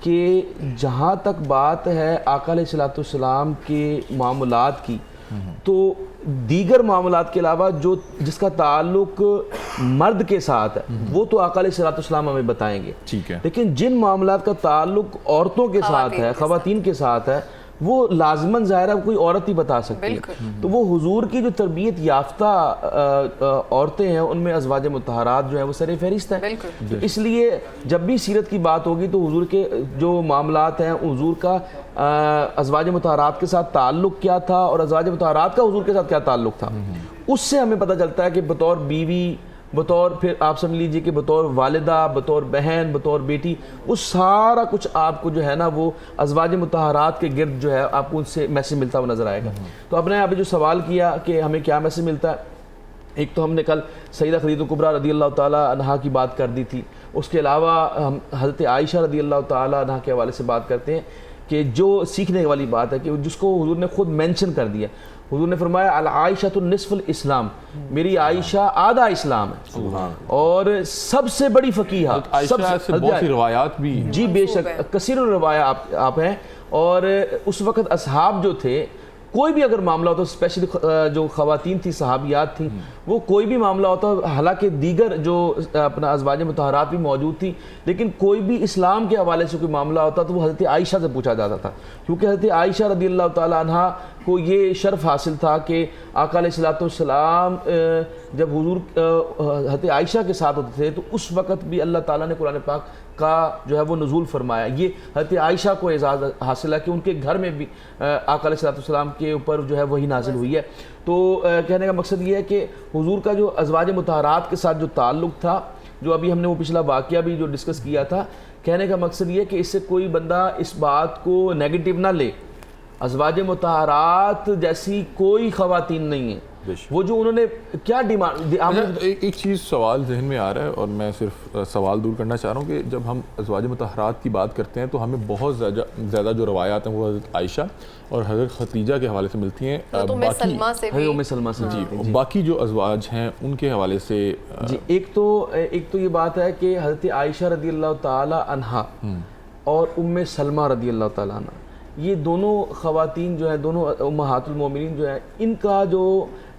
B: کہ جہاں تک بات ہے آقا علیہ الصلوۃ والسلام کے معاملات کی، تو دیگر معاملات کے علاوہ جس کا تعلق مرد کے ساتھ ہے وہ تو آقا علیہ الصلوۃ والسلام ہمیں بتائیں گے،
A: ٹھیک ہے،
B: لیکن جن معاملات کا تعلق عورتوں کے ساتھ ہے، خواتین کے ساتھ ہے، وہ لازماً ظاہر ہے کوئی عورت ہی بتا سکتی ہے۔ تو وہ حضور کی جو تربیت یافتہ عورتیں ہیں، ان میں ازواج مطہرات جو ہیں وہ سر فہرست ہیں۔ اس لیے جب بھی سیرت کی بات ہوگی تو حضور کے جو معاملات ہیں، حضور کا ازواج مطہرات کے ساتھ تعلق کیا تھا اور ازواج مطہرات کا حضور کے ساتھ کیا تعلق تھا، اس سے ہمیں پتہ چلتا ہے کہ بطور بیوی، بطور پھر آپ سمجھ لیجئے کہ بطور والدہ، بطور بہن، بطور بیٹی، وہ سارا کچھ آپ کو جو ہے نا وہ ازواج مطہرات کے گرد جو ہے آپ کو ان سے میسج ملتا ہوا نظر آئے گا۔ تو آپ نے ابھی جو سوال کیا کہ ہمیں کیا میسج ملتا ہے، ایک تو ہم نے کل سیدہ خدیجہ کبریٰ رضی اللہ تعالیٰ عنہا کی بات کر دی تھی، اس کے علاوہ ہم حضرت عائشہ رضی اللہ تعالیٰ عنہا کے حوالے سے بات کرتے ہیں کہ جو سیکھنے والی بات ہے کہ جس کو حضور نے خود مینشن کر دیا۔ حضور نے فرمایا العائشہ نصف الاسلام، میری عائشہ آدھا اسلام ہے، اور سب سے بڑی فقیہ،
A: عائشہ سے بہت سی روایات بھی،
B: جی بے شک کثیر الروایات آپ ہیں، اور اس وقت اصحاب جو تھے کوئی بھی اگر معاملہ ہوتا، اسپیشلی جو خواتین تھی، صحابیات تھیں، وہ کوئی بھی معاملہ ہوتا، حالانکہ دیگر جو اپنا ازواج مطہرات بھی موجود تھی، لیکن کوئی بھی اسلام کے حوالے سے کوئی معاملہ ہوتا تو وہ حضرت عائشہ سے پوچھا جاتا تھا، کیونکہ حضرت عائشہ رضی اللہ تعالیٰ عنہا کو یہ شرف حاصل تھا کہ آقا علیہ الصلوۃ والسلام جب حضور حضرت عائشہ کے ساتھ ہوتے تھے تو اس وقت بھی اللہ تعالیٰ نے قرآن پاک کا جو ہے وہ نزول فرمایا۔ یہ حضرت عائشہ کو اعزاز حاصل ہے کہ ان کے گھر میں بھی آقا علیہ الصلوۃ والسلام کے اوپر جو ہے وہی نازل ہوئی ہے۔ تو کہنے کا مقصد یہ ہے کہ حضور کا جو ازواج مطہرات کے ساتھ جو تعلق تھا، جو ابھی ہم نے وہ پچھلا واقعہ بھی جو ڈسکس کیا تھا، کہنے کا مقصد یہ ہے کہ اس سے کوئی بندہ اس بات کو نیگیٹو نہ لے، ازواج مطہرات جیسی کوئی خواتین نہیں ہیں، وہ جو انہوں نے کیا ڈیمانڈ۔
A: ایک چیز سوال ذہن میں آ رہا ہے اور میں صرف سوال دور کرنا چاہ رہا ہوں کہ جب ہم ازواج مطہرات کی بات کرتے ہیں تو ہمیں بہت زیادہ جو روایات ہیں وہ حضرت عائشہ اور حضرت خدیجہ کے حوالے سے ملتی ہیں،
B: ام سلمہ سے
A: جی، باقی جو ازواج ہیں ان کے حوالے سے
B: جی ایک تو یہ بات ہے کہ حضرت عائشہ رضی اللہ تعالی عنہا اور ام سلمہ رضی اللہ تعالیٰ عنہ، یہ دونوں خواتین جو ہیں، دونوں امہات المومنین جو ہیں، ان کا جو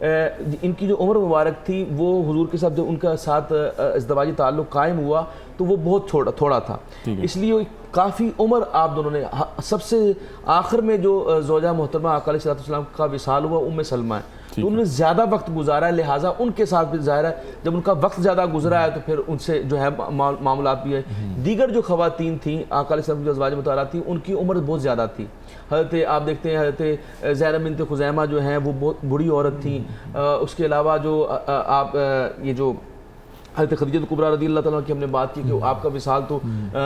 B: ان کی جو عمر مبارک تھی وہ حضور کے ساتھ جو ان کا ساتھ ازدواجی تعلق قائم ہوا تو وہ بہت تھوڑا تھا، اس لیے کافی عمر آپ دونوں نے، سب سے آخر میں جو زوجہ محترمہ آقا علیہ السلام کا وصال ہوا ام سلمہ ہے، تو انہوں نے زیادہ وقت گزارا ہے، لہٰذا ان کے ساتھ بھی ظاہر ہے جب ان کا وقت زیادہ گزرا ہے تو پھر ان سے جو ہے معاملات بھی ہے۔ دیگر جو خواتین تھیں آقا علیہ السلام کی ازواج مطہرات تھیں، ان کی عمر بہت زیادہ تھی۔ حضرت آپ دیکھتے ہیں حضرت زینب بنت خزیمہ جو ہیں وہ بہت بڑی عورت تھیں، اس کے علاوہ جو آپ یہ جو حضرت خدیجہ کبریٰ رضی اللہ تعالیٰ کی ہم نے بات کی کہ آپ کا وصال تو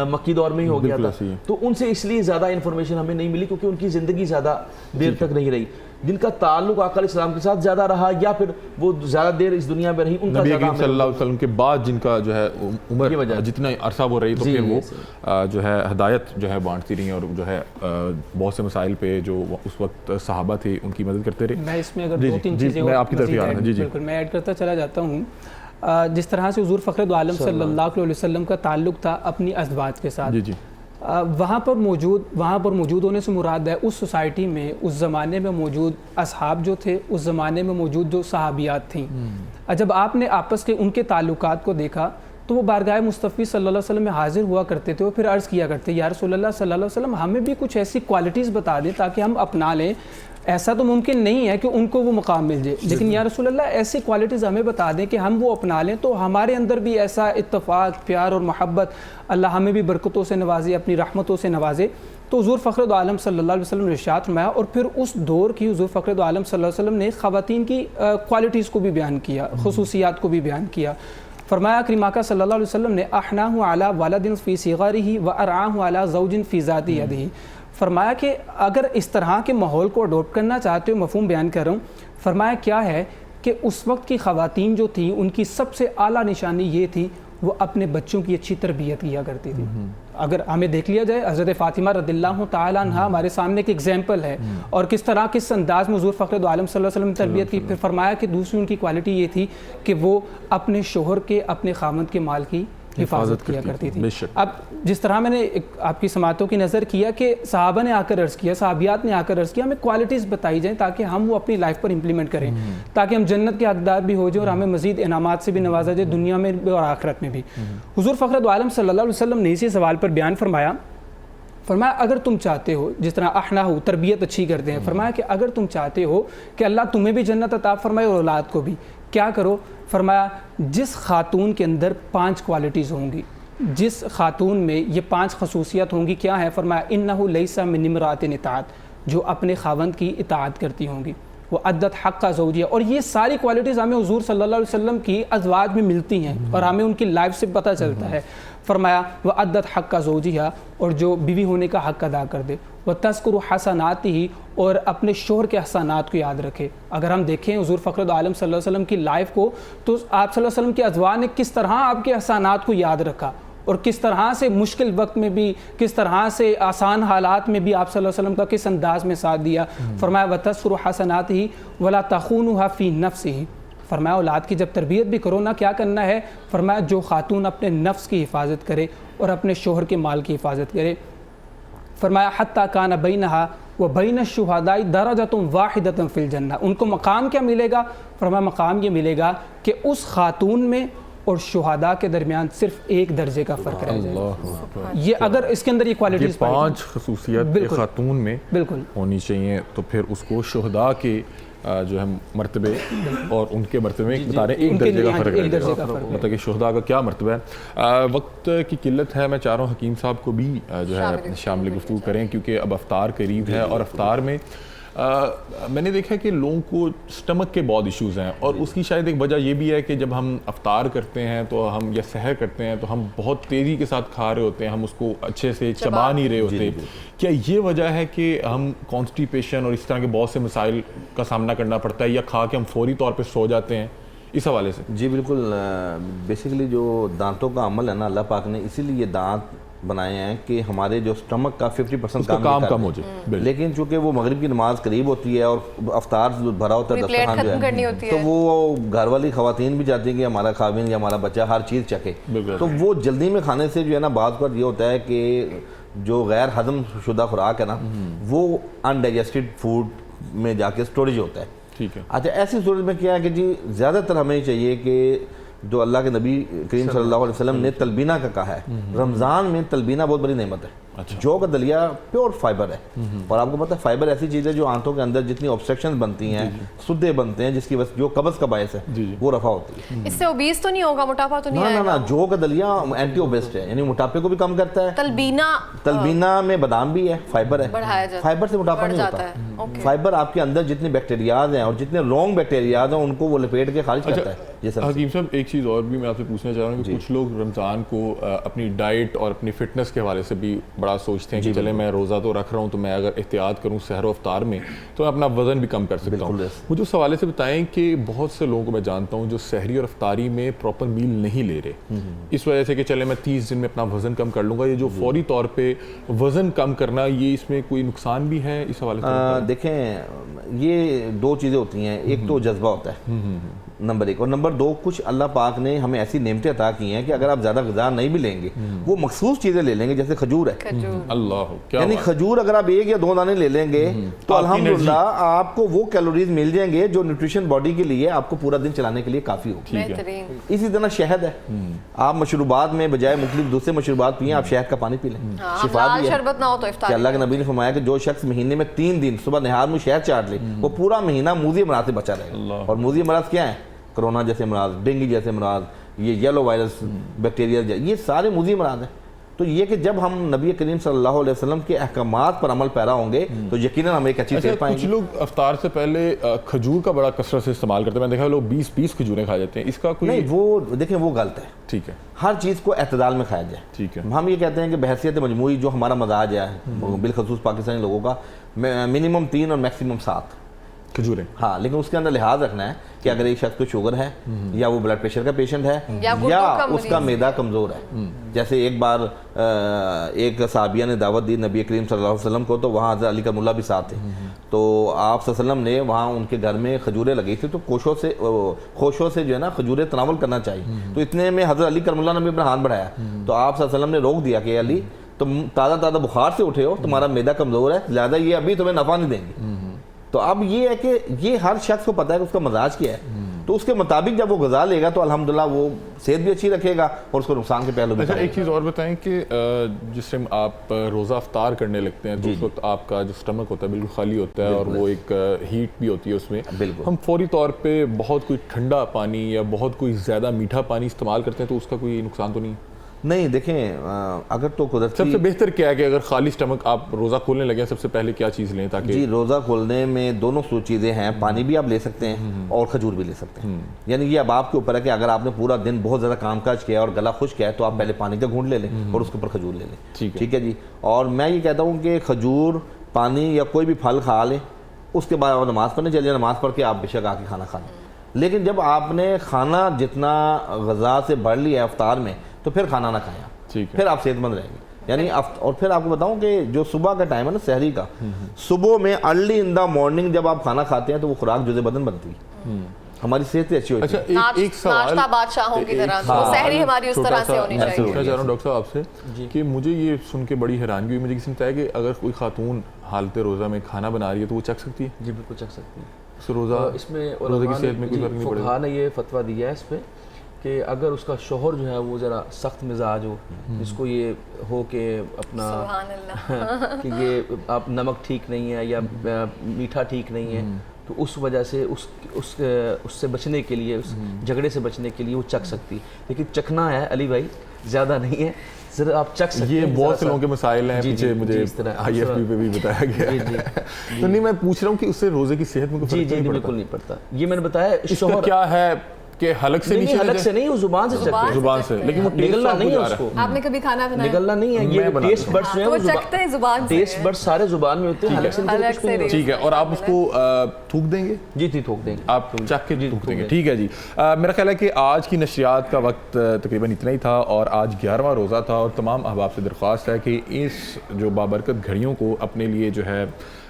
B: مکی دور میں ہی ہو گیا تھا، تو ان سے اس لیے زیادہ انفارمیشن ہمیں نہیں ملی کیونکہ ان کی زندگی زیادہ دیر تک نہیں رہی۔ جن کا تعلق آقا علیہ السلام کے ساتھ زیادہ رہا یا پھر وہ زیادہ دیر اس دنیا میں رہی، ان کا
A: نبی کریم صلی اللہ علیہ وسلم کے بعد جن کا جو ہے عمر جتنا عرصہ وہ رہی تو پھر وہ جو ہے ہدایت جو ہے بانٹتی رہی اور جو ہے بہت سے مسائل پہ جو اس وقت صحابہ تھے ان کی مدد کرتے رہے۔
F: میں اس میں اگر دو تین چیزیں
A: میں آپ کی طرف ہی آ رہا ہوں، جی
F: بالکل میں ایڈ کرتا چلا جاتا ہوں۔ جس طرح سے حضور فخر دو عالم صلی اللہ علیہ وسلم کا تعلق تھا اپنی ازواج کے ساتھ، وہاں پر موجود ہونے سے مراد ہے اس سوسائٹی میں اس زمانے میں موجود اصحاب جو تھے، اس زمانے میں موجود جو صحابیات تھیں، جب آپ نے آپس کے ان کے تعلقات کو دیکھا تو وہ بارگاہ مصطفی صلی اللہ علیہ وسلم میں حاضر ہوا کرتے تھے اور پھر عرض کیا کرتے یا رسول اللہ صلی اللہ علیہ وسلم ہمیں بھی کچھ ایسی کوالٹیز بتا دیں تاکہ ہم اپنا لیں. ایسا تو ممکن نہیں ہے کہ ان کو وہ مقام مل جائے، لیکن یا رسول اللہ ایسی کوالٹیز ہمیں بتا دیں کہ ہم وہ اپنا لیں تو ہمارے اندر بھی ایسا اتفاق، پیار اور محبت، اللہ ہمیں بھی برکتوں سے نوازے، اپنی رحمتوں سے نوازے. تو حضور فخر دو عالم صلی اللہ علیہ وسلم نے ارشاد فرمایا اور پھر اس دور کی حضور فخر دو عالم صلی اللہ علیہ وسلم نے خواتین کی کوالٹیز کو بھی بیان کیا، خصوصیات کو بھی بیان کیا. فرمایا کریم آقا صلی اللہ علیہ وسلم نے احناہ علی ولد فی صغرہ وارعاہ علی زوج فی ذات یدہ. فرمایا کہ اگر اس طرح کے ماحول کو اڈاپٹ کرنا چاہتے ہو، مفہوم بیان کر رہا ہوں، فرمایا کیا ہے کہ اس وقت کی خواتین جو تھیں ان کی سب سے اعلیٰ نشانی یہ تھی وہ اپنے بچوں کی اچھی تربیت کیا کرتی تھی. اگر ہمیں دیکھ لیا جائے حضرت فاطمہ رضی اللہ تعالیٰ عنہ ہمارے سامنے ایک ایگزامپل ہے، اور کس طرح کس انداز میں حضور فخر دو عالم صلی اللہ علیہ وسلم نے تربیت کی. پھر فرمایا کہ دوسری ان کی کوالٹی یہ تھی کہ وہ اپنے شوہر کے، اپنے خامند کے مال کی حفاظت کیا کرتی تھی. اب جس طرح میں نے آپ کی سماعتوں کی نظر کیا کہ صحابہ نے آ کر عرض کیا، صحابیات نے آ کر عرض کیا، ہمیں کوالٹیز بتائی جائیں تاکہ ہم وہ اپنی لائف پر امپلیمنٹ کریں، تاکہ ہم جنت کے حقدار بھی ہو جائیں اور ہمیں مزید انعامات سے بھی نوازا جائے دنیا میں بھی اور آخرت میں بھی. حضور فخر دو عالم صلی اللہ علیہ وسلم نے اسی سوال پر بیان فرمایا اگر تم چاہتے ہو، جس طرح احنا ہو تربیت اچھی کرتے ہیں، فرمایا کہ اگر تم چاہتے ہو کہ اللہ تمہیں بھی جنت عطا فرمائے اور اولاد کو بھی، کیا کرو؟ فرمایا جس خاتون کے اندر 5 کوالٹیز ہوں گی، جس خاتون میں یہ 5 خصوصیت ہوں گی، کیا ہے؟ فرمایا انہ لیس من امرأۃ اطاعت، جو اپنے خاوند کی اطاعت کرتی ہوں گی، وہ عدت حق زوجیہ. اور یہ ساری کوالٹیز ہمیں حضور صلی اللہ علیہ وسلم کی ازواج میں ملتی ہیں اور ہمیں ان کی لائف سے پتہ چلتا ہے. فرمایا وہ عدت حق زوجیہ، اور جو بیوی ہونے کا حق ادا کر دے، وہ تذکر حسنات ہی، اور اپنے شوہر کے احسانات کو یاد رکھے. اگر ہم دیکھیں حضور فخر دو عالم صلی اللہ علیہ وسلم کی لائف کو تو آپ صلی اللہ علیہ وسلم کے ازواج نے کس طرح آپ کے احسانات کو یاد رکھا اور کس طرح سے مشکل وقت میں بھی، کس طرح سے آسان حالات میں بھی آپ صلی اللہ علیہ وسلم کا کس انداز میں ساتھ دیا. فرمایا وَتَذْكُرُ حَسَنَاتِهِ وَلَا تَخُونُهَا فِي نَفْسِهِ. فرمایا اولاد کی جب تربیت بھی کرو نا، کیا کرنا ہے؟ فرمایا جو خاتون اپنے نفس کی حفاظت کرے اور اپنے شوہر کے مال کی حفاظت کرے. فرمایا حتیٰ کان بینہا و بین الشہداء درجۃ واحدۃ فی الجنہ. ان کو مقام کیا ملے گا؟ فرمایا مقام یہ ملے گا کہ اس خاتون میں اور شہداء کے درمیان صرف 1 درجے کا فرق رہ جائے. یہ اگر اس کے اندر یہ کوالٹیز
A: 5 خصوصیت ایک خاتون میں ہونی چاہیے تو پھر اس کو شہداء کے جو ہے مرتبے اور ان کے مرتبے میں بتا رہے ہیں 1 درجے کا فرق رہ جائے، مطلب کہ شہداء کا کیا مرتبہ ہے. وقت کی قلت ہے، میں چاہ رہا ہوں حکیم صاحب کو بھی جو ہے شامل گفتگو کریں کیونکہ اب افطار قریب ہے، اور افطار میں میں نے دیکھا کہ لوگوں کو سٹمک کے بہت ایشوز ہیں، اور اس کی شاید ایک وجہ یہ بھی ہے کہ جب ہم افطار کرتے ہیں تو ہم یا سحر کرتے ہیں تو ہم بہت تیزی کے ساتھ کھا رہے ہوتے ہیں، ہم اس کو اچھے سے چبا نہیں رہے ہوتے. کیا یہ وجہ ہے کہ ہم کانسٹیپیشن اور اس طرح کے بہت سے مسائل کا سامنا کرنا پڑتا ہے، یا کھا کے ہم فوری طور پہ سو جاتے ہیں اس حوالے سے؟
D: جی بالکل. بیسیکلی جو دانتوں کا عمل ہے نا، اللہ پاک نے اسی لیے دانت بنائے ہیں کہ ہمارے جو سٹمک کا 50% کام کم ہو جائے. لیکن چونکہ وہ مغرب کی نماز قریب ہوتی ہے اور افطار بھرا ہوتا ہے دسترخوان جو ہے، تو وہ گھر والی خواتین بھی چاہتی ہیں کہ ہمارا خاوند یا ہمارا بچہ ہر چیز چکھے. تو وہ جلدی میں کھانے سے جو ہے نا بعض کا یہ ہوتا ہے کہ جو غیر ہضم شدہ خوراک ہے نا وہ انڈائجسٹڈ فوڈ میں جا کے اسٹوریج ہوتا ہے. ٹھیک ہے. اچھا ایسی صورت میں کیا ہے کہ جی زیادہ تر ہمیں چاہیے کہ جو اللہ کے نبی کریم صلی اللہ علیہ وسلم نے تلبینہ کا کہا ہے، رمضان میں تلبینہ بہت بڑی نعمت ہے. جو کا دلیہ پیور فائبر ہے، اور آپ کو پتہ ہے فائبر ایسی چیز ہے جو آنتوں کے اندر جتنی آبسٹرکشن بنتی ہیں، سدے بنتے ہیں، جس کی وجہ جو قبض کا باعث ہے وہ رفع ہوتی ہے.
C: اس سے اوبیس تو نہیں ہوگا، موٹاپا تو نہیں آئے گا؟
D: جو کا دلیہ اینٹی اوبیسٹ ہے، یعنی موٹاپے کو بھی کم کرتا ہے. تلبینہ میں بادام بھی ہے، فائبر ہے، فائبر سے موٹاپا نہیں ہوتا. فائبر آپ کے اندر جتنے بیکٹیریاز ہیں اور جتنے رانگ بیکٹیریاز ہیں ان کو وہ لپیٹ کے خارج کرتا ہے.
A: حکیم صاحب ایک چیز اور بھی میں آپ سے پوچھنا چاہ رہا ہوں کہ کچھ لوگ رمضان کو اپنی ڈائٹ اور اپنی فٹنس کے حوالے سے بھی بڑا سوچتے ہیں کہ چلے میں روزہ تو رکھ رہا ہوں تو میں اگر احتیاط کروں سحر و افطار میں تو میں اپنا وزن بھی کم کر سکتا ہوں. مجھے اس حوالے سے بتائیں کہ بہت سے لوگوں کو میں جانتا ہوں جو سحری اور افطاری میں پراپر میل نہیں لے رہے اس وجہ سے کہ چلے میں 30 دن میں اپنا وزن کم کر لوں گا. یہ جو فوری طور پہ وزن کم کرنا، یہ اس میں کوئی نقصان بھی ہے اس حوالے سے؟
D: دیکھیں یہ 2 چیزیں ہوتی ہیں. ایک تو جذبہ ہوتا ہے، نمبر 1. اور نمبر 2, کچھ اللہ پاک نے ہمیں ایسی نعمتیں عطا کی ہیں کہ اگر آپ زیادہ غذا نہیں بھی لیں گے, وہ مخصوص چیزیں لے لیں گے, جیسے کھجور ہے.
A: اللہ,
D: یعنی کھجور اگر آپ 1 یا 2 دانے لے لیں گے تو الحمدللہ آپ کو وہ کیلوریز مل جائیں گے جو نیوٹریشن باڈی کے لیے آپ کو پورا دن چلانے کے لیے کافی ہوگی. اسی طرح شہد ہے, آپ مشروبات میں بجائے مختلف دوسرے مشروبات پئیں, آپ شہد کا پانی پی لیں, شفا بھی ہے. کہ اللہ کے نبی نے فرمایا کہ جو شخص مہینے میں 3 دن صبح نہار میں شہد چاٹ لے, وہ پورا مہینہ موذی امراض سے بچا رہے گا. اور موذی امراض کیا ہیں؟ کرونا جیسے امراض, ڈینگی جیسے امراض, یہ یلو وائرس بیکٹیریا, یہ سارے موذی امراض ہیں. تو یہ کہ جب ہم نبی کریم صلی اللہ علیہ وسلم کے احکامات پر عمل پیرا ہوں گے تو یقیناً ہم ایک اچھی صحت پائیں گے.
A: کچھ لوگ افطار سے پہلے کھجور کا بڑا کثرت سے استعمال کرتے ہیں, میں نے دیکھا لوگ 20 کھجوریں کھا جاتے ہیں, اس کا کوئی
D: نہیں, وہ دیکھیں وہ غلط ہے.
A: ٹھیک ہے,
D: ہر چیز کو اعتدال میں کھایا جائے.
A: ٹھیک ہے,
D: ہم یہ کہتے ہیں کہ بحیثیت مجموعی جو ہمارا مزاج ہے بالخصوص پاکستانی لوگوں کا, منیمم 3 اور میکسیمم 7 کھجوریں. ہاں, لیکن اس کے اندر لحاظ رکھنا ہے کہ اگر ایک شخص کو شوگر ہے یا وہ بلڈ پریشر کا پیشنٹ ہے یا اس کا معدہ کمزور ہے. جیسے ایک بار ایک صحابیہ نے دعوت دی نبی کریم صلی اللہ علیہ وسلم کو, تو وہاں حضرت علی کرم اللہ بھی ساتھ تھے. تو آپ صلی اللہ علیہ وسلم نے وہاں ان کے گھر میں کھجوریں لگی تھی, تو خوشوں سے جو ہے نا کھجوریں تناول کرنا چاہیے. تو اتنے میں حضرت علی کرم اللہ نے بھی اپنا ہاتھ بڑھایا, تو آپ صلی اللہ علیہ وسلم نے روک دیا کہ علی تم تازہ بخار سے اٹھے ہو, تمہارا معدہ کمزور ہے, لہٰذا یہ ابھی تمہیں نفع نہیں دیں گے. تو اب یہ ہے کہ یہ ہر شخص کو پتہ ہے کہ اس کا مزاج کیا ہے, تو اس کے مطابق جب وہ غذا لے گا تو الحمدللہ وہ صحت بھی اچھی رکھے گا اور اس کو نقصان کے پہلو بھی.
A: اچھا, ایک چیز اور بتائیں کہ جس ٹائم آپ روزہ افطار کرنے لگتے ہیں تو اس وقت آپ کا جو اسٹمک ہوتا ہے بالکل خالی ہوتا ہے, اور وہ ایک ہیٹ بھی ہوتی ہے اس میں. ہم فوری طور پہ بہت کوئی ٹھنڈا پانی یا بہت کوئی زیادہ میٹھا پانی استعمال کرتے ہیں, تو اس کا کوئی نقصان تو نہیں؟
D: نہیں, دیکھیں اگر تو قدرتی
A: سب سے بہتر کیا ہے کہ اگر خالی اسٹمک آپ روزہ کھولنے لگے سب سے پہلے کیا چیز لیں تاکہ؟
D: جی, روزہ کھولنے میں دونوں چیزیں ہیں, پانی بھی آپ لے سکتے ہیں اور کھجور بھی لے سکتے ہیں. یعنی یہ اب آپ کے اوپر ہے کہ اگر آپ نے پورا دن بہت زیادہ کام کاج کیا اور گلا خشک ہے تو آپ پہلے پانی کا گھونٹ لے لیں اور اس کے اوپر کھجور لے لیں. ٹھیک ہے جی. اور میں یہ کہتا ہوں کہ کھجور, پانی یا کوئی بھی پھل کھا لیں, اس کے بعد آپ نماز پڑھنے چلے, نماز پڑھ کے آپ بے شک آ کے کھانا کھا لیں. لیکن جب آپ نے کھانا جتنا غذا سے بڑھ لیا ہے افطار میں تو پھر کھانا نہ کھائیں, پھر آپ صحت مند رہیں گے. یعنی اور پھر آپ کو بتاؤں کہ جو صبح کا ٹائم ہے نا سحری کا, صبح میں ارلی ان دا مارننگ جب آپ کھانا کھاتے ہیں تو وہ خوراک جزء بدن بنتی ہے, ہماری صحت بھی اچھی ہوتی ہے.
A: ایک سوال
C: بادشاہوں کی طرح سحری ہماری اس طرح سے ہونی چاہیے.
A: میں چاہ رہا ہوں ڈاکٹر صاحب آپ سے کہ مجھے یہ سن کے بڑی حیرانگی ہوئی, مجھے کسی نے بتایا کہ اگر کوئی خاتون حالت روزہ میں کھانا بنا رہی ہے تو وہ چکھ سکتی ہے؟
B: جی بالکل چکھ سکتی ہے.
A: اس میں روزے کی صحت میں کوئی فرق نہیں پڑے گا؟
B: فقہاء نے یہ فتویٰ دیا ہے اس پہ کہ اگر اس کا شوہر جو ہے وہ ذرا سخت مزاج ہو, جس کو یہ ہو کہ اپنا کہ یہ آپ نمک ٹھیک نہیں ہے یا میٹھا ٹھیک نہیں ہے, تو اس وجہ سے اس سے بچنے کے لیے, اس جھگڑے سے بچنے کے لیے وہ چکھ سکتی. لیکن چکھنا ہے علی بھائی زیادہ نہیں ہے, ذرا آپ چکھ سکتے ہیں.
A: یہ بہت سے لوگوں کے مسائل ہیں, پیچھے مجھے آئی ایف پی پہ بھی بتایا گیا ہے. تو نہیں, میں پوچھ رہا ہوں کہ اس سے روزے کی صحت میں کوئی فرق نہیں پڑتا؟
B: بالکل نہیں پڑتا. یہ میں نے بتایا
A: شوہر کیا ہے کہ حلق سے نیچے,
B: حلق سے نہیں, وہ زبان سے چکھتے,
A: زبان سے, لیکن وہ
B: نگلنا نہیں ہے اس کو.
C: آپ نے کبھی کھانا بنایا؟
B: نگلنا نہیں ہے, یہ ٹیسٹ بڈز جو ہے وہ
C: چکھتے ہیں زبان سے,
B: ٹیسٹ بڈز سارے زبان میں ہوتے ہیں, حلق سے نہیں.
A: ٹھیک ہے, اور آپ اس کو تھوک دیں گے؟
B: جی تھوک دیں گے,
A: آپ چکھ کے تھوک دیں گے. ٹھیک ہے جی. میرا خیال ہے کہ آج کی نشریات کا وقت تقریباً اتنا ہی تھا, اور آج 11واں روزہ تھا, اور تمام احباب سے درخواست ہے کہ اس جو بابرکت گھڑیوں کو اپنے لیے جو ہے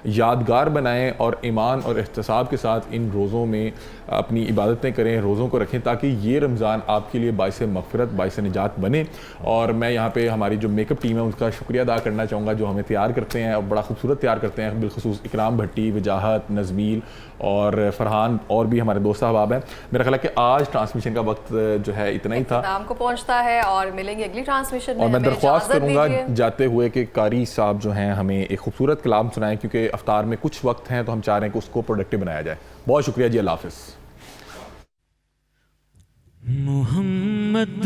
A: یادگار بنائیں اور ایمان اور احتساب کے ساتھ ان روزوں میں اپنی عبادتیں کریں, روزوں کو رکھیں, تاکہ یہ رمضان آپ کے لیے باعث مغفرت, باعث نجات بنے. اور میں یہاں پہ ہماری جو میک اپ ٹیم ہے ان کا شکریہ ادا کرنا چاہوں گا, جو ہمیں تیار کرتے ہیں اور بڑا خوبصورت تیار کرتے ہیں, بالخصوص اکرام بھٹی, وجاہت, نزمیل اور فرحان, اور بھی ہمارے دوست احباب ہیں. میرا خیال ہے کہ آج ٹرانسمیشن کا وقت جو ہے اتنا ہی تھا,
C: اختتام کو پہنچتا ہے, اور ملیں گے اگلی ٹرانسمیشن میں.
A: اور میں درخواست کروں گا جاتے ہوئے کہ قاری صاحب جو ہیں ہمیں ایک خوبصورت کلام سنائیں, کیونکہ افطار میں کچھ وقت ہیں تو ہم چاہ رہے ہیں کہ اس کو پروڈکٹیو بنایا جائے. بہت شکریہ جی, اللہ حافظ.
E: محمد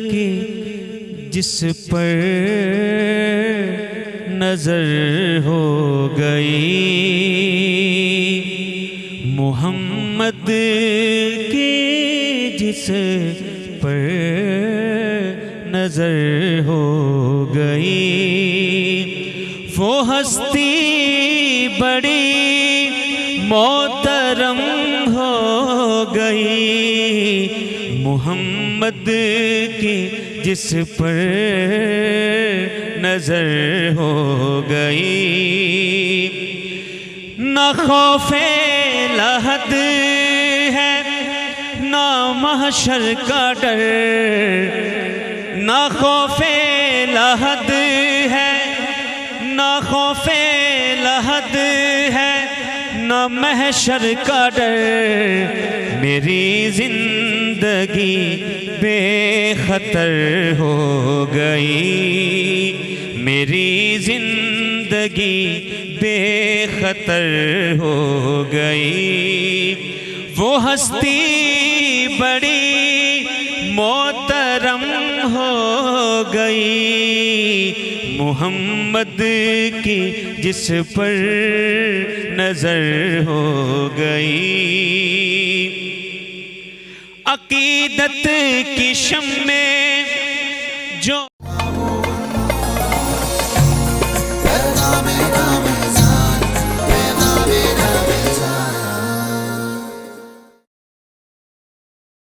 E: کی جس پر نظر ہو گئی, محمد کی جس پر نظر ہو گئی, وہ ہستی بڑی محترم ہو گئی. محمد کی جس پر نظر ہو گئی, نہ خوف لحد ہے محشر کا ڈر، نہ خوف لحد ہے، نہ خوف لحد ہے، نہ محشر کا ڈر، میری زندگی بے خطر ہو گئی، میری زندگی بے خطر ہو گئی، وہ ہستی بڑی محترم ہو گئی، محمد کی جس پر نظر ہو گئی، عقیدت کی شمع جو